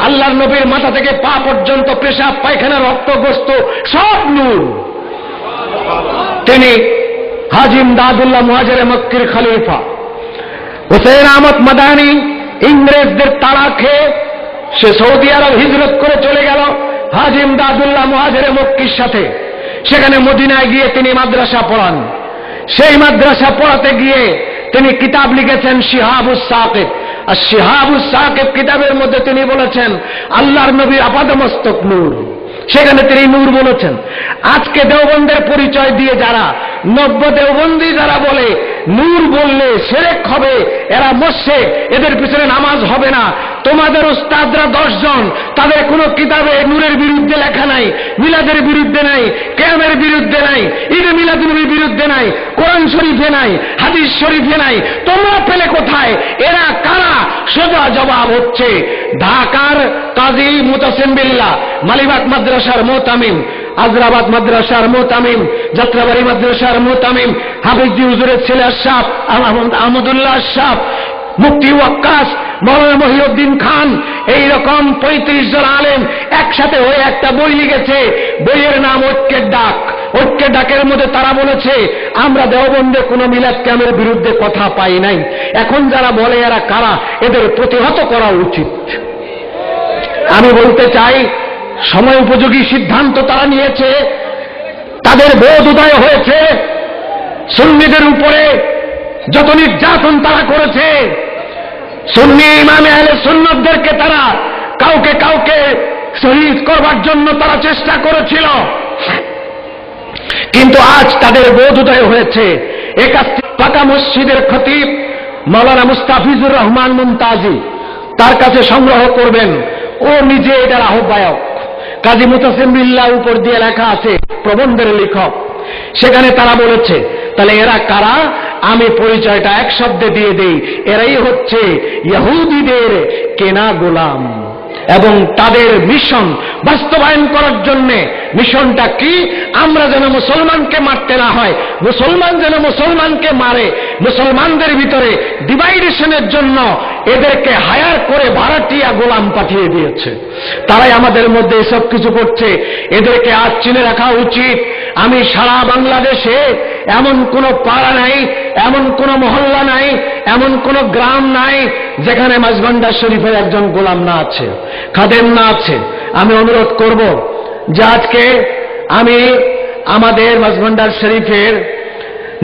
S1: আল্লাহর নবীর মাথা থেকে পা পর্যন্ত পেশাব পায়খানা রক্ত গোশত সব নূর। তিনি হাজী ইমদাদুল্লাহ মুহাজিরে মক্কির খলিফা। হুসাইন আহমদ মাদানী ইংরেজদের তাড়া খেয়ে সে সৌদি আরব হিজরত করে চলে গেল হাজী ইমদাদুল্লাহ মুহাজিরে মক্কির সাথে। সেখানে মদিনায় গিয়ে তিনি মাদ্রাসা পড়ান। সেই মাদ্রাসা পড়াতে গিয়ে তিনি কিতাব লিখেছেন শিহাবুস সাকিব। আর শিহাবুস সাকিব কিতাবের মধ্যে তিনি বলেছেন আল্লাহর নবীর আপাদমস্তক নূর। সেখানে তিনি নূর বলেছেন। আজকে দেওবন্দের পরিচয় দিয়ে যারা নব্য দেওবন্দি যারা বলে নূর বললে শিরক হবে, এরা মুশরিক, এদের পিছনে নামাজ হবে না। তোমাদের উস্তাদরা 10 জন, তাদের কোনো কিতাবে নূরের বিরুদ্ধে লেখা নাই, মিলাদের বিরুদ্ধে নাই, কিয়ামের বিরুদ্ধে নাই, ঈদে মিলাদুন্নবীর বিরুদ্ধে নাই, কোরআন শরীফে নাই, হাদিস শরীফে নাই। তোমরা পেলে কোথায়? এরা কারা? সোজা জবাব হচ্ছে ঢাকার কাজী মুতাসিম বিল্লাহ, মালিবাগ মাদ্রাসার মুতামিম, আজরাবাদ মাদ্রাসার মুতামিম, যাত্রাবাড়ি মাদ্রাসার মুতামিম, হাফিজি হুজুরের ছেলে আশরাফ আহমদুল্লাহ আশরাফ, মুফতি ওয়াক্কাস, মাওলানা মহিউদ্দিন খান, এইরকম 35 জন আলেম একসাথে হয়ে একটা বই লিখেছে। বইয়ের নাম ঐক্যের ডাক। ঐক্যের ডাকের মধ্যে তারা বলেছে আমরা দেওবন্দে কোনো মিলাদ কিয়ামের বিরুদ্ধে কথা পাই নাই। এখন যারা বলে এরা কারা? এদের প্রতিহত করা উচিত। আমি বলতে চাই সময় উপযোগী সিদ্ধান্ত তারা নিয়েছে, তাদের বোধ উদয় হয়েছে। সুন্নিদের উপরে যত নির্যাতন তারা করেছে, সুন্নি ইমামে আহলে সুন্নাতদেরকে তারা কাউকে কাউকে শহীদ করবার জন্য তারা চেষ্টা করেছিল, কিন্তু আজ তাদের বোধ উদয় হয়েছে। পাকা মসজিদের খতিব মাওলানা মুস্তাফিজুর রহমান মুমতাজি, তার কাছে সংগ্রহ করবেন, ও নিজে এটার আহ্বায়ক। কাজী মুতাসিম বিল্লাহ উপর দিয়ে লেখা আছে, প্রবন্ধের লেখক। সেখানে তারা বলেছে তাহলে এরা কারা? আমি পরিচয়টা এক শব্দে দিয়ে দেই, এরাই হচ্ছে ইহুদিদের কেনা গোলাম। এবং তাদের মিশন বাস্তবায়ন করার জন্য, মিশনটা কি? আমরা যেন মুসলমানকে মারতে না হয়, মুসলমান যেন মুসলমানকে মারে, মুসলমানদের ভিতরে ডিভাইডেশনের জন্য এদেরকে হায়ার করে ভাড়াটিয়া গোলাম পাঠিয়ে দিয়েছে। তারাই আমাদের মধ্যে এসব কিছু করছে। এদেরকে আজ চিনে রাখা উচিত। আমি সারা বাংলাদেশে এমন কোন পাড়া নাই, এমন কোন মহল্লা নাই, এমন কোন গ্রাম নাই যেখানে মাঝভান্ডার শরীফের একজন গোলাম না আছে, খাদেম না আছে। আমি অনুরোধ করব যে আজকে আমি আমাদের মাঝভান্ডার শরীফের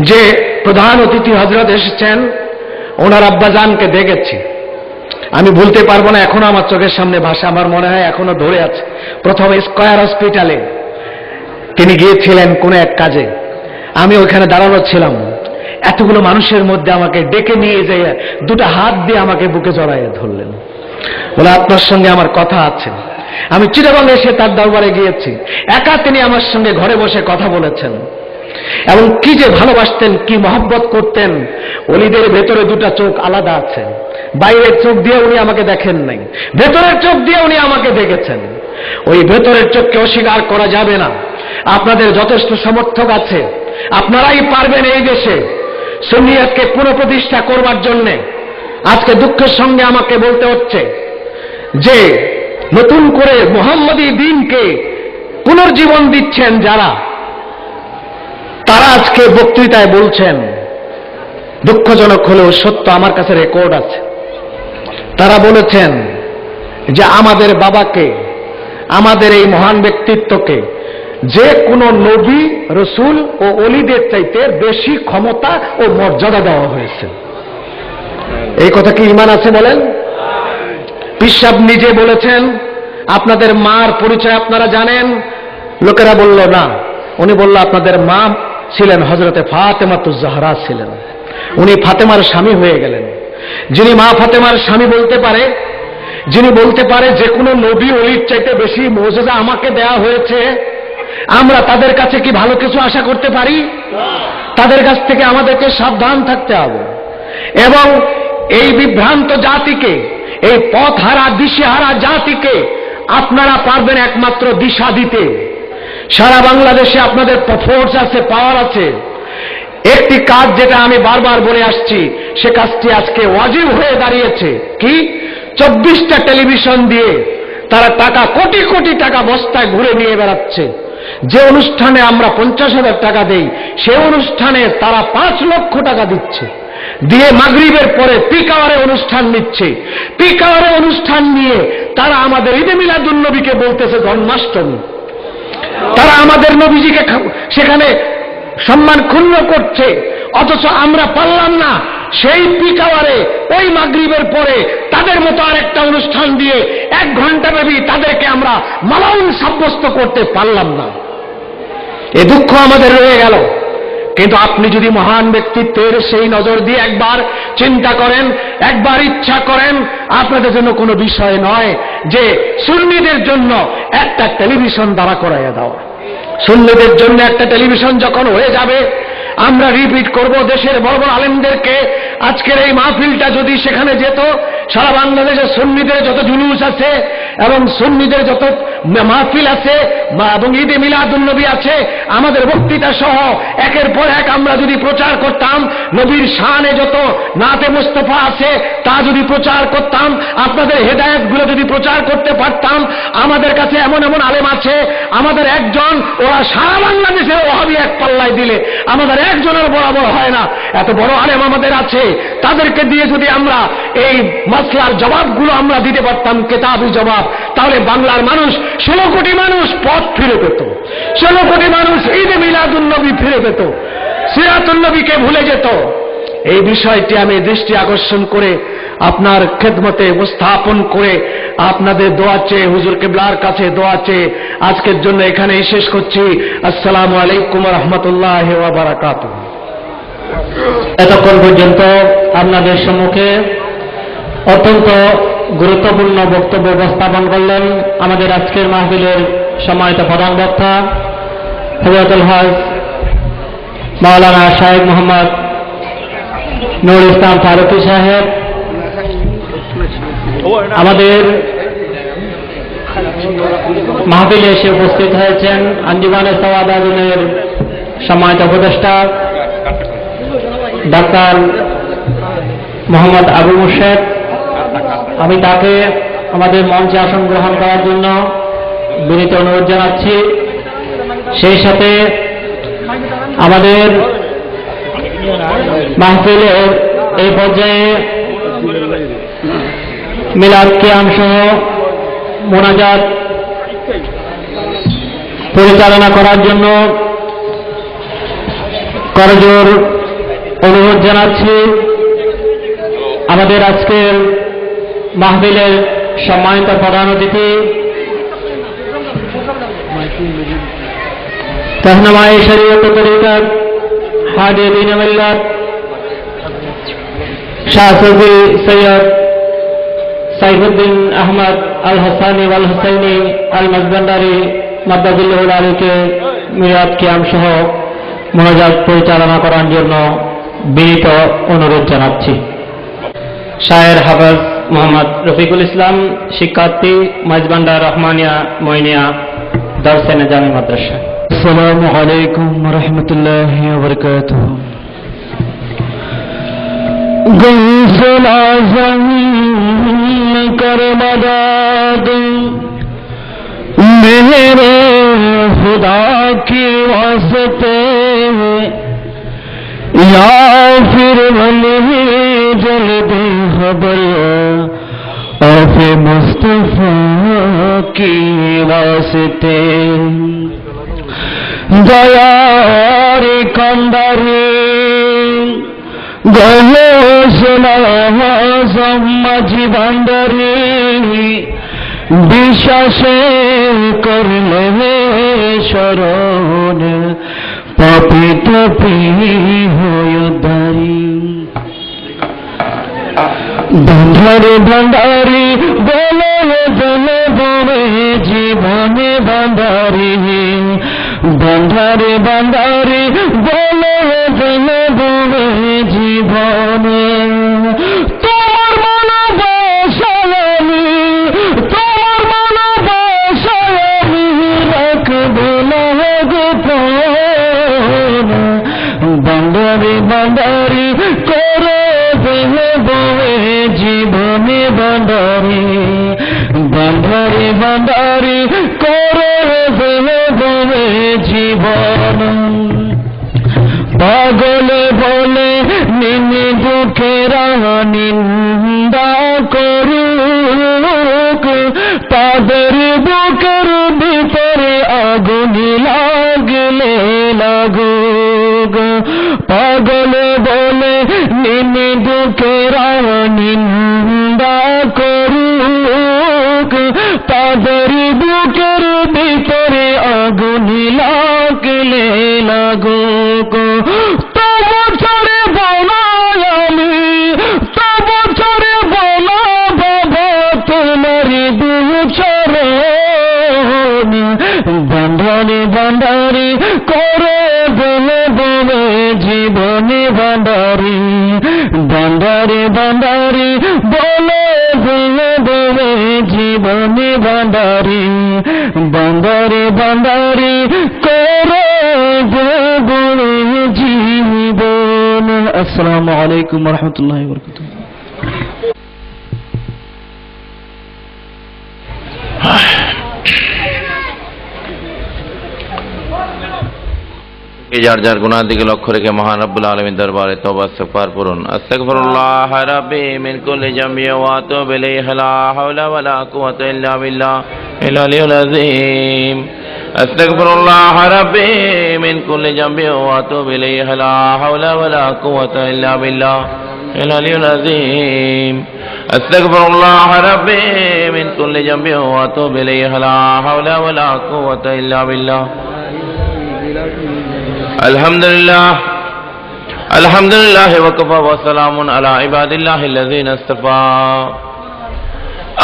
S1: যে প্রধান অতিথি হযরত এসেছেন, ওনার আব্বাজানকে দেখেছি। আমি বলতে পারবো না, এখনো আমার চোখের সামনে ভাষা, আমার মনে হয় এখনো ধরে আছে। প্রথমে স্কয়ার হসপিটালে তিনি গিয়েছিলেন কোন এক কাজে, আমি ওইখানে দাঁড়ানো ছিলাম। এতগুলো মানুষের মধ্যে আমাকে ডেকে নিয়ে যেয়ে 2টা হাত দিয়ে আমাকে বুকে জড়াইয়ে ধরলেন, বলে আপনার সঙ্গে আমার কথা আছে। আমি চিটাগং এসে তার দরবারে গিয়েছি, একা তিনি আমার সঙ্গে ঘরে বসে কথা বলেছেন। এবং কি যে ভালোবাসতেন, কি মহব্বত করতেন। ওলিদের ভেতরে 2টা চোখ আলাদা আছে। বাইরের চোখ দিয়ে উনি আমাকে দেখেন নাই, ভেতরের চোখ দিয়ে উনি আমাকে দেখেছেন। ওই ভেতরের চোখকে অস্বীকার করা যাবে না। আপনাদের যথেষ্ট সমর্থক আছে, আপনারাই পারবেন এই দেশে সুন্নিয়তকে পুনঃপ্রতিষ্ঠা করবার জন্য। আজকে দুঃখের সঙ্গে আমাকে বলতে হচ্ছে যে নতুন করে মুহাম্মদী দ্বীনকে পুনর্জীবন দিচ্ছেন যারা, তারা আজকে বক্তৃতায় বলছেন, দুঃখজনক হলেও সত্য, আমার কাছে রেকর্ড আছে, তারা বলেছেন যে আমাদের বাবাকে, আমাদের এই মহান ব্যক্তিত্বকে যে কোনো নবী, রসুল ও অলিদের চাইতে বেশি ক্ষমতা ও মর্যাদা দেওয়া হয়েছে। এই কথা কি ঈমান আছে বলেন? পীর সাহেব নিজে বলেছেন আপনাদের মার পরিচয় আপনারা জানেন। লোকেরা বলল না, উনি বলল আপনাদের মা ছিলেন হযরতে ফাতেমাতুজ জাহরা ছিলেন। উনি ফাতেমার স্বামী হয়ে গেলেন। যিনি মা ফাতেমার স্বামী বলতে পারে, যিনি বলতে পারে যে কোনো নবী ওলির চাইতে বেশি মুজিজা আমাকে দেয়া হয়েছে, আমরা তাদের কাছে কি ভালো কিছু আশা করতে পারি? তাদের কাছ থেকে আমাদেরকে সাবধান থাকতে হবে। এবং এই বিভ্রান্ত জাতিকে, এই পথহারা দিশেহারা জাতিকে আপনারা পারবেন একমাত্র দিশা দিতে। সারা বাংলাদেশে আপনাদের ফোর্স আছে, পাওয়ার আছে। একটি কাজ যেটা আমি বারবার বলে আসছি, সে কাজটি আজকে ওয়াজিব হয়ে দাঁড়িয়েছে। কি? 24টা টেলিভিশন দিয়ে তারা টাকা, কোটি কোটি টাকা বস্তায় ঘুরে নিয়ে বেড়াচ্ছে। যে অনুষ্ঠানে আমরা 50,000 টাকা দেই, সে অনুষ্ঠানে তারা 5 লক্ষ টাকা দিচ্ছে, দিয়ে মাগরিবের পরে পিক আওয়ারে অনুষ্ঠান নিচ্ছে। পিক আওয়ারে অনুষ্ঠান নিয়ে তারা আমাদের ঈদে মিলাদুন্নবীকে বলতেছে জন্মাষ্টমী। তারা আমাদের নবীজিকে সেখানে সম্মান ক্ষুণ্ণ করছে, অথচ আমরা পারলাম না সেই পিক আওয়ারে ওই মাগরিবের পরে তাদের মতো আরেকটা অনুষ্ঠান দিয়ে 1 ঘন্টা ব্যাপী তাদেরকে আমরা মালাউন সাব্যস্ত করতে পারলাম না। এ দুঃখ আমাদের রয়ে গেল। কিন্তু আপনি যদি মহান ব্যক্তিত্বের সেই নজর দিয়ে একবার চিন্তা করেন, একবার ইচ্ছা করেন, আপনাদের জন্য কোনো বিষয় নয় যে সুন্নিদের জন্য একটা টেলিভিশন দাঁড়া করাইয়া দেওয়া। সুন্নিদের জন্য একটা টেলিভিশন যখন হয়ে যাবে, আমরা রিপিট করব, দেশের বড় বড় আলেমদেরকে আজকের এই মাহফিলটা যদি সেখানে যেত, সারা বাংলাদেশে সুন্নিদের যত জুলুস আছে এবং সুন্নিদের যত মাহফিল আছে এবং ঈদে মিলাদুন্নবী আছে, আমাদের বক্তৃতা সহ একের পর এক আমরা যদি প্রচার করতাম, নবীর শানে যত নাতে মুস্তাফা আছে তা যদি প্রচার করতাম, আপনাদের হেদায়েতগুলো যদি প্রচার করতে পারতাম, আমাদের কাছে এমন এমন আলেম আছে, আমাদের একজন, ওরা সারা বাংলাদেশে ওহাবি এক পাল্লায় দিলে আমাদের একজনের বরাবর হয় না। এত বড় আলেম আমাদের আছে, তাদেরকে দিয়ে যদি আমরা এই মাসলার জবাবগুলো আমরা দিতে পারতাম, কিতাবি জবাব, তাহলে বাংলার মানুষ 16 কোটি মানুষ পথ ফিরে পেত, 16 কোটি মানুষ ঈদে মিলাদুন্নবী ফিরে পেত, সিরাতুন নবীকে ভুলে যেত। এই বিষয়টি আমি দৃষ্টি আকর্ষণ করে আপনার খেদমতে উপস্থাপন করে আপনাদের দোয়া চেয়ে, হুজুর কিবলার কাছে দোয়া চেয়ে আজকের জন্য এখানেই শেষ করছি। আসসালামু আলাইকুম ওয়া রাহমাতুল্লাহি ওয়া বারাকাতুহু।
S2: এতক্ষণ পর্যন্ত আপনাদের সম্মুখে অত্যন্ত গুরুত্বপূর্ণ বক্তব্য উপস্থাপন করলেন আমাদের আজকের মাহফিলের সম্মানিত প্রধান বক্তা হযরতুল হজ মাওলানা শাইখ মোহাম্মদ নুরুল ইসলাম ফারুকী সাহেব। আমাদের মাহফিলে এসে উপস্থিত হয়েছেন আঞ্জুমানে সওয়াদাতুনের সম্মানিত উপদেষ্টা ডাক্তার মোহাম্মদ আবু মুর্শেদ। আমি তাকে আমাদের মঞ্চে আসন গ্রহণ করার জন্য বিনীত অনুরোধ জানাচ্ছি। সেই সাথে আমাদের মাহফিলের এই পর্যায়ে মিলাদ কিয়াম সহ মোনাজাত পরিচালনা করার জন্য করজোর অনুরোধ জানাচ্ছি আমাদের আজকের মাহফিলের সম্মানিত প্রধান অতিথি রাহনুমায়ে শরীয়ত তরিকত হাদি দ্বীন মিল্লাত শাহ সুফি সৈয়দ সাইফুদ্দিন আহমদ আল হাসানি ওয়াল হুসাইনি আল মাজবান্ডারি মাদ্দাজিল্লাহুল আলীকে মিলাদ কিয়াম সহ মোনাজাত পরিচালনা করার জন্য বিনীত অনুরোধ জানাচ্ছি। শায়ের হাফেজ মোহাম্মদ রফিকুল ইসলাম, শিক্ষার্থী, মাজবান্ডা রহমানিয়া মইনিয়া দারসে নিজামী মাদ্রাসা।
S3: আসসালামু আলাইকুম ওয়া রাহমাতুল্লাহি ওয়া বারাকাতুহু। গৌসুল আযম কর মদদ মেরে खुदा के वास्ते या फिर वली जल्दी खबर औफ मुस्तफा की वास्ते दयार कंदारे गहोसला सम्माजी बांडारे বিশ্বাসে করলে শরণ পাপি তাপি হয়দারি বন্ধারে ভান্ডারি বলে বলে বলে জীবনে বান্ধারি বন্ধারে বান্ধারি বলে বলে বলে জীবনে তোমার ভালোবাসা আমি রাখবো না ভান্ডারি করে দেবো জীবনে ভান্ডারি ভান্ডারি ভান্ডারি করে দেবো জীবন পাগলে বলে নিনে দুঃখেরা নিন্দা করুক তাদের বুকের ভিতরে আগুন লাগলে লাগুক পাগলে বলে নিনে দুঃখেরা নিন্দা করুক তাদের বুকের ভিতরে আগুন লাগলে লাগুক তবু ছড়ে বলা আমি তবু ছড়ে বলা বাবা তোমার দুচরণ ভান্ডারি ভান্ডারি করে বলে বলে জীবনে ভান্ডারি ভান্ডারি ভান্ডারি বলে বলে বলে জীবনে ভান্ডারি ভান্ডারি ভান্ডারি করে বলে জীবন। আসসালামু আলাইকুম ওয়া রাহমাতুল্লাহি ওয়া বারাকাতুহু।
S4: যার যার গুনাহ দিকে লক্ষ্য রেখে মহান রব্বুল আলামিন দরবারে তওবা ইস্তিগফার করুন। আস্তাগফিরুল্লাহ রাব্বি মিন কুল্লি জামবি ওয়া আতুবু ইলাইহি লা হাওলা ওয়া লা কুওয়াতা ইল্লা বিল্লাহিল আলিয়্যিল আযীম। আস্তাগফিরুল্লাহ রাব্বি মিন কুল্লি জামবি ওয়া আতুবু ইলাইহি লা হাওলা ওয়া লা কুওয়াতা ইল্লা বিল্লাহিল আলিয়্যিল আযীম। আস্তাগফিরুল্লাহ রাব্বি মিন কুল্লি জামবি ওয়া আতুবু ইলাইহি লা হাওলা ওয়া লা কুওয়াতা ইল্লা বিল্লাহ। আলহামদুলিল্লাহ আলহামদুলিল্লাহ ওয়া কাফা ওয়া সালামুন আলা ইবাদিল্লাহিল্লাযীনা ইসতাফা।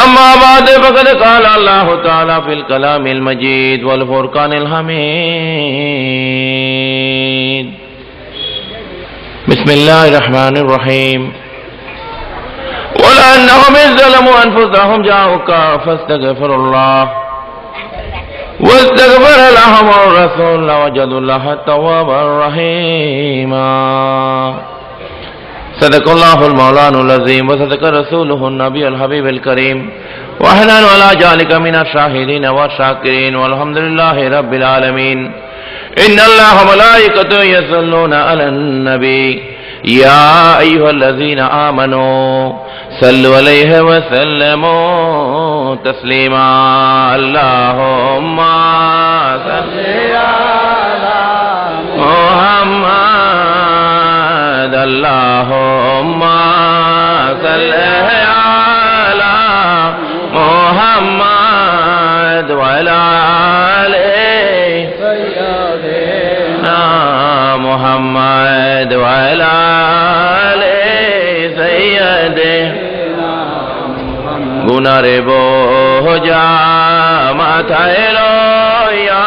S4: আম্মা বা'দ ফাকাদ ক্বালা আল্লাহু তাআলা ফিল কালামিল মাজিদ ওয়াল ফুরকানিল হামিদ। বিসমিল্লাহির রহমানির রহিম। ওয়ালা আন্নাহুম যালামু আনফুসাহুম জাউকা ফাস্তাগফিরুল্লাহ واستغفر لهم الرسول لوجدوا الله توابا رحيما. صدق الله المولان العظيم وصدق رسوله النبي الحبيب الكريم ونحن على ذلك من الشاهدين والشاكرين والحمد لله رب العالمين. إن الله وملائكته يصلون على النبي يا أيها الذين آمنوا صلوا عليه وسلموا تسليما. اللهم صل على محمد اللهم صل على محمد وعلى آل سيدنا محمد وعلى آل سيدنا গুনারে বোঝা মাথায় লইয়া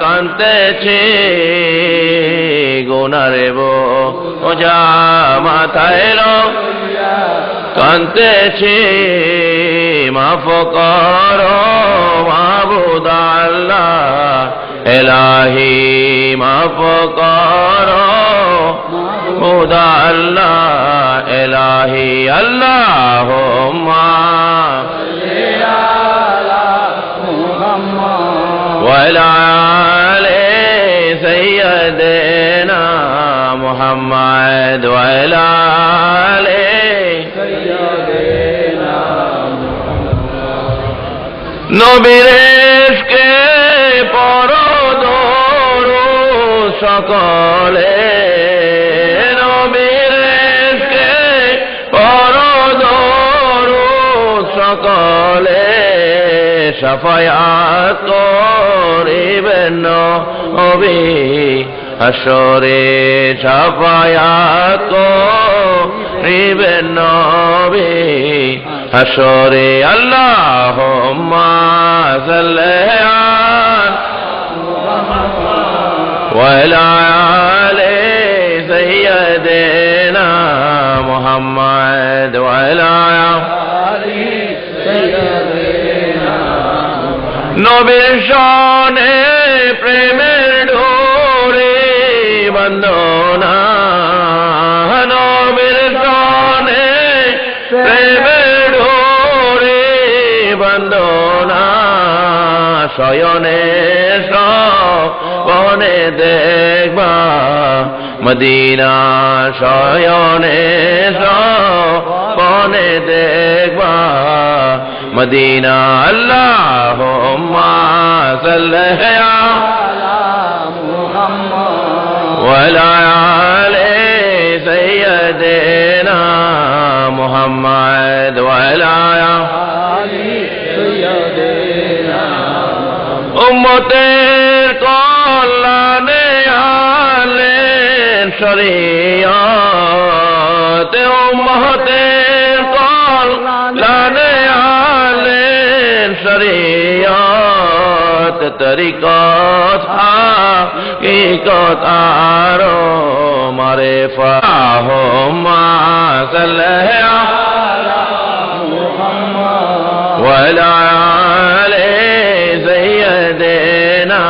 S4: কাঁদতেছি গুনারে বোঝা মাথায় লইয়া কাঁদতেছি মাফ করো মাবুদ আল্লাহ এলাহি মাফ করো মাবুদ আল্লাহ এলাহি আল্লাহুম্মা وعلى آل سيدنا محمد وعلى آل سيدنا নবীর ইশকে পড়ো দরুদ সকলে নবীর ইশকে পড়ো দরুদ সকলে শাফায়াত করিবেন নবী হাসরে শাফায়াত করিবেন নবী হাসরে আল্লাহুম্মা সাল্লি ওয়া আলা আলি সাইয়্যিদিনা মুহাম্মদ ওয়া আলা আলি সাইয়্যিদিনা নবীর শানে প্রেমের ডোরে বন্দনা শয়নে স্বপনে দেখবা মদিনা শয়নে স্বপনে দেখবা মদিনা আল্লাহুম্মা সাল্লি আলা মুহাম্মাদ ওয়া আলা আলি সাইয়্যিদিনা মুহাম্মদ ওয়া আলা আলি সাইয়্যিদিনা উম্মতের কল্যাণে আলেন শরীয়ত উম্মতের কল্যাণে আলেন শরীয়ত তরিকত হাকিকত আরো মারিফত আল্লাহুম্মা সাল্লি আলা মুহাম্মাদ ওয়া আলা আলি সাইয়্যিদিনা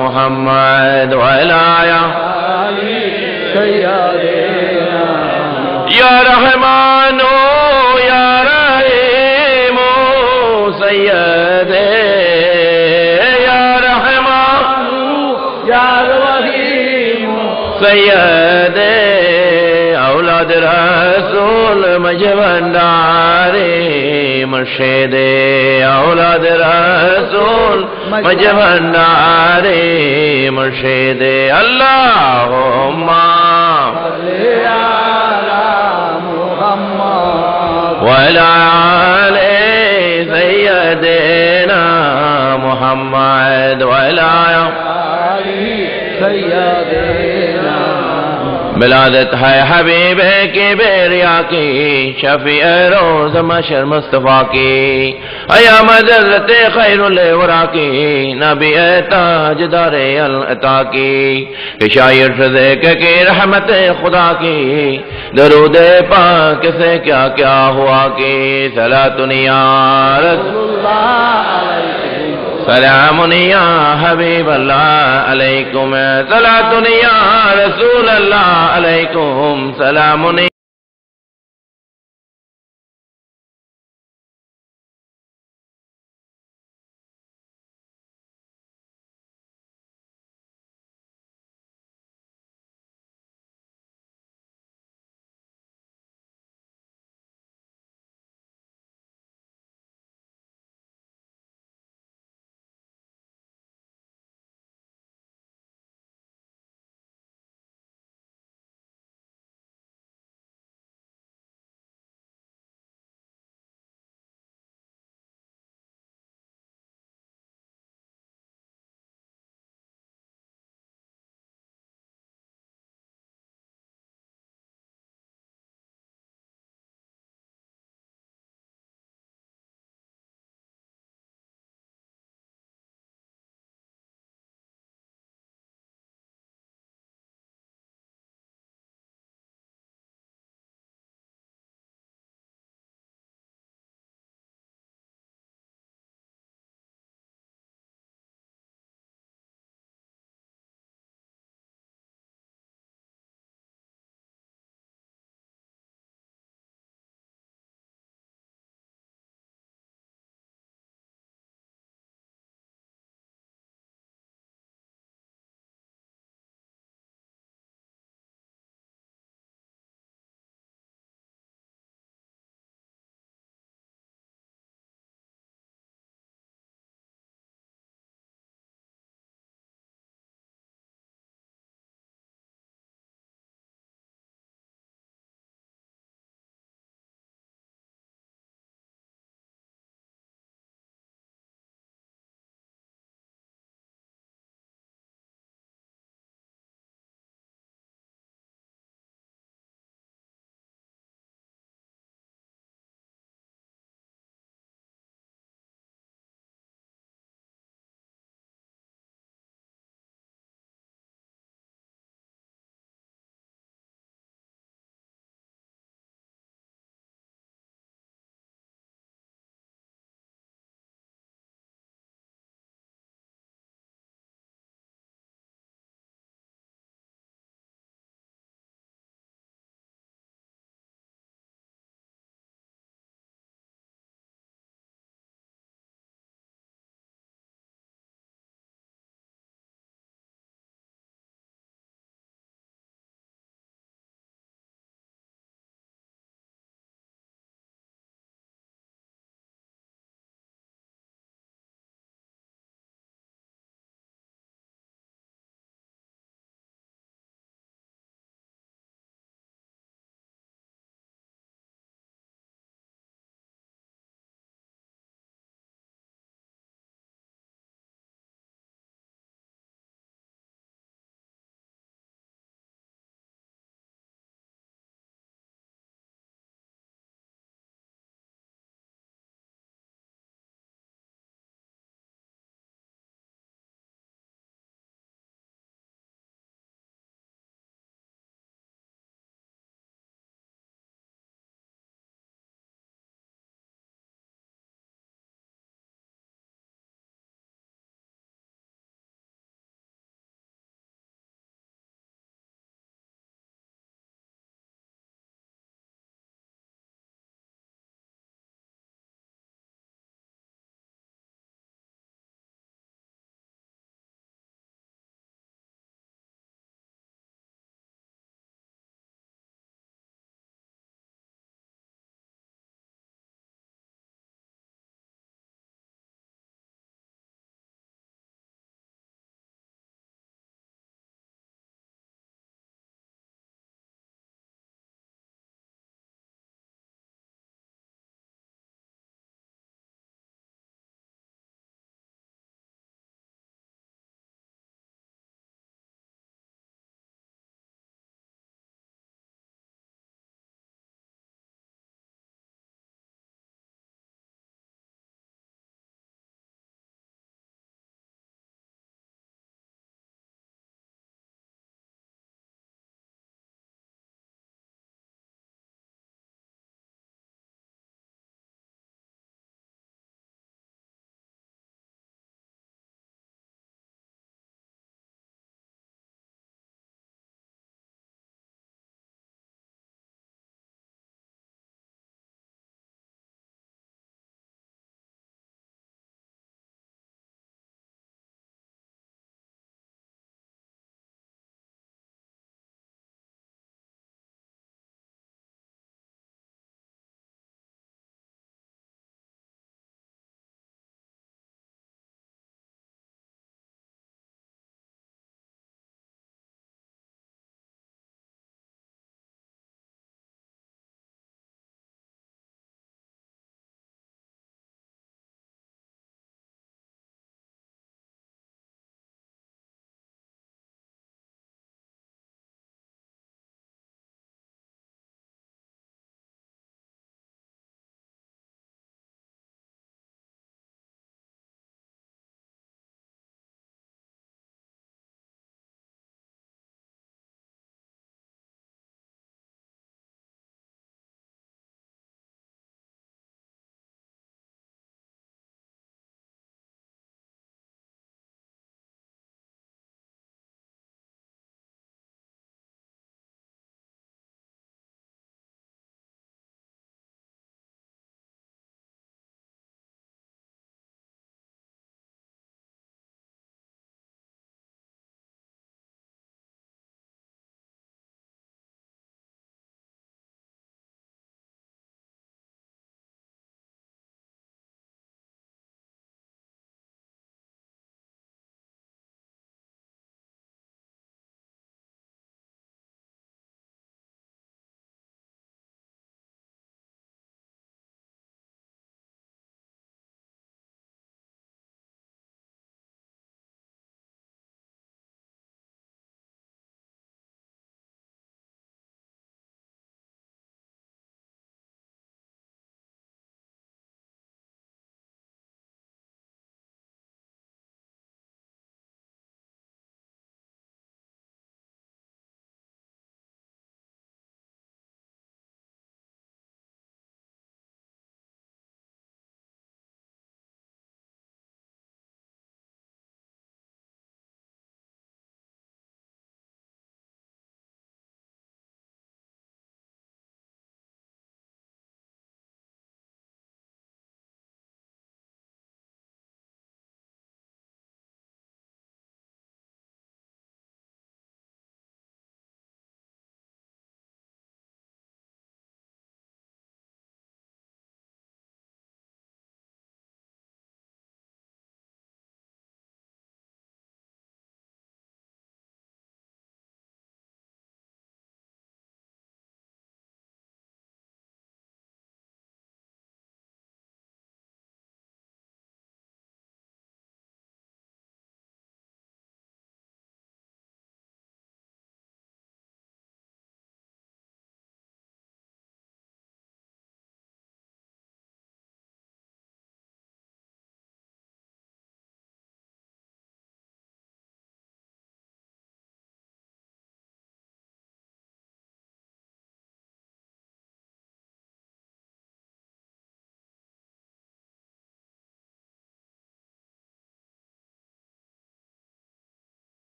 S4: মুহাম্মদ ওয়া আলা আলি সাইয়্যিদিনা ইয়া রহমানু ইয়া রহিমু সাইয়্যিদে ইয়া রহমানু ইয়া রহিমু সাইয়্যিদে औलाद रसूल मजबंदारे मुर्शिदे औलाद रसूल मजबंदारे मुर्शिदे अल्लाहुम्मा सल्ली अला मुहम्मद व अला आलि सय्यिदिना मुहम्मद व अला आलि सय्यिदिना मिलादत है हबीबे की बेरिया की शफीए रोज़ मशर मुस्तफ़ा की अया मदरते खैरुल वरा की नबी ताजदारे अल अता की शायर फ़ज़ेक की रहमत खुदा की दरूद पाक से क्या क्या हुआ की सलातुन या रसूलुल्लाह सलामुन या हबीब अल्लाह अलैकुम सलातुन या रसूल अल्लाह अलैकुम सलामुन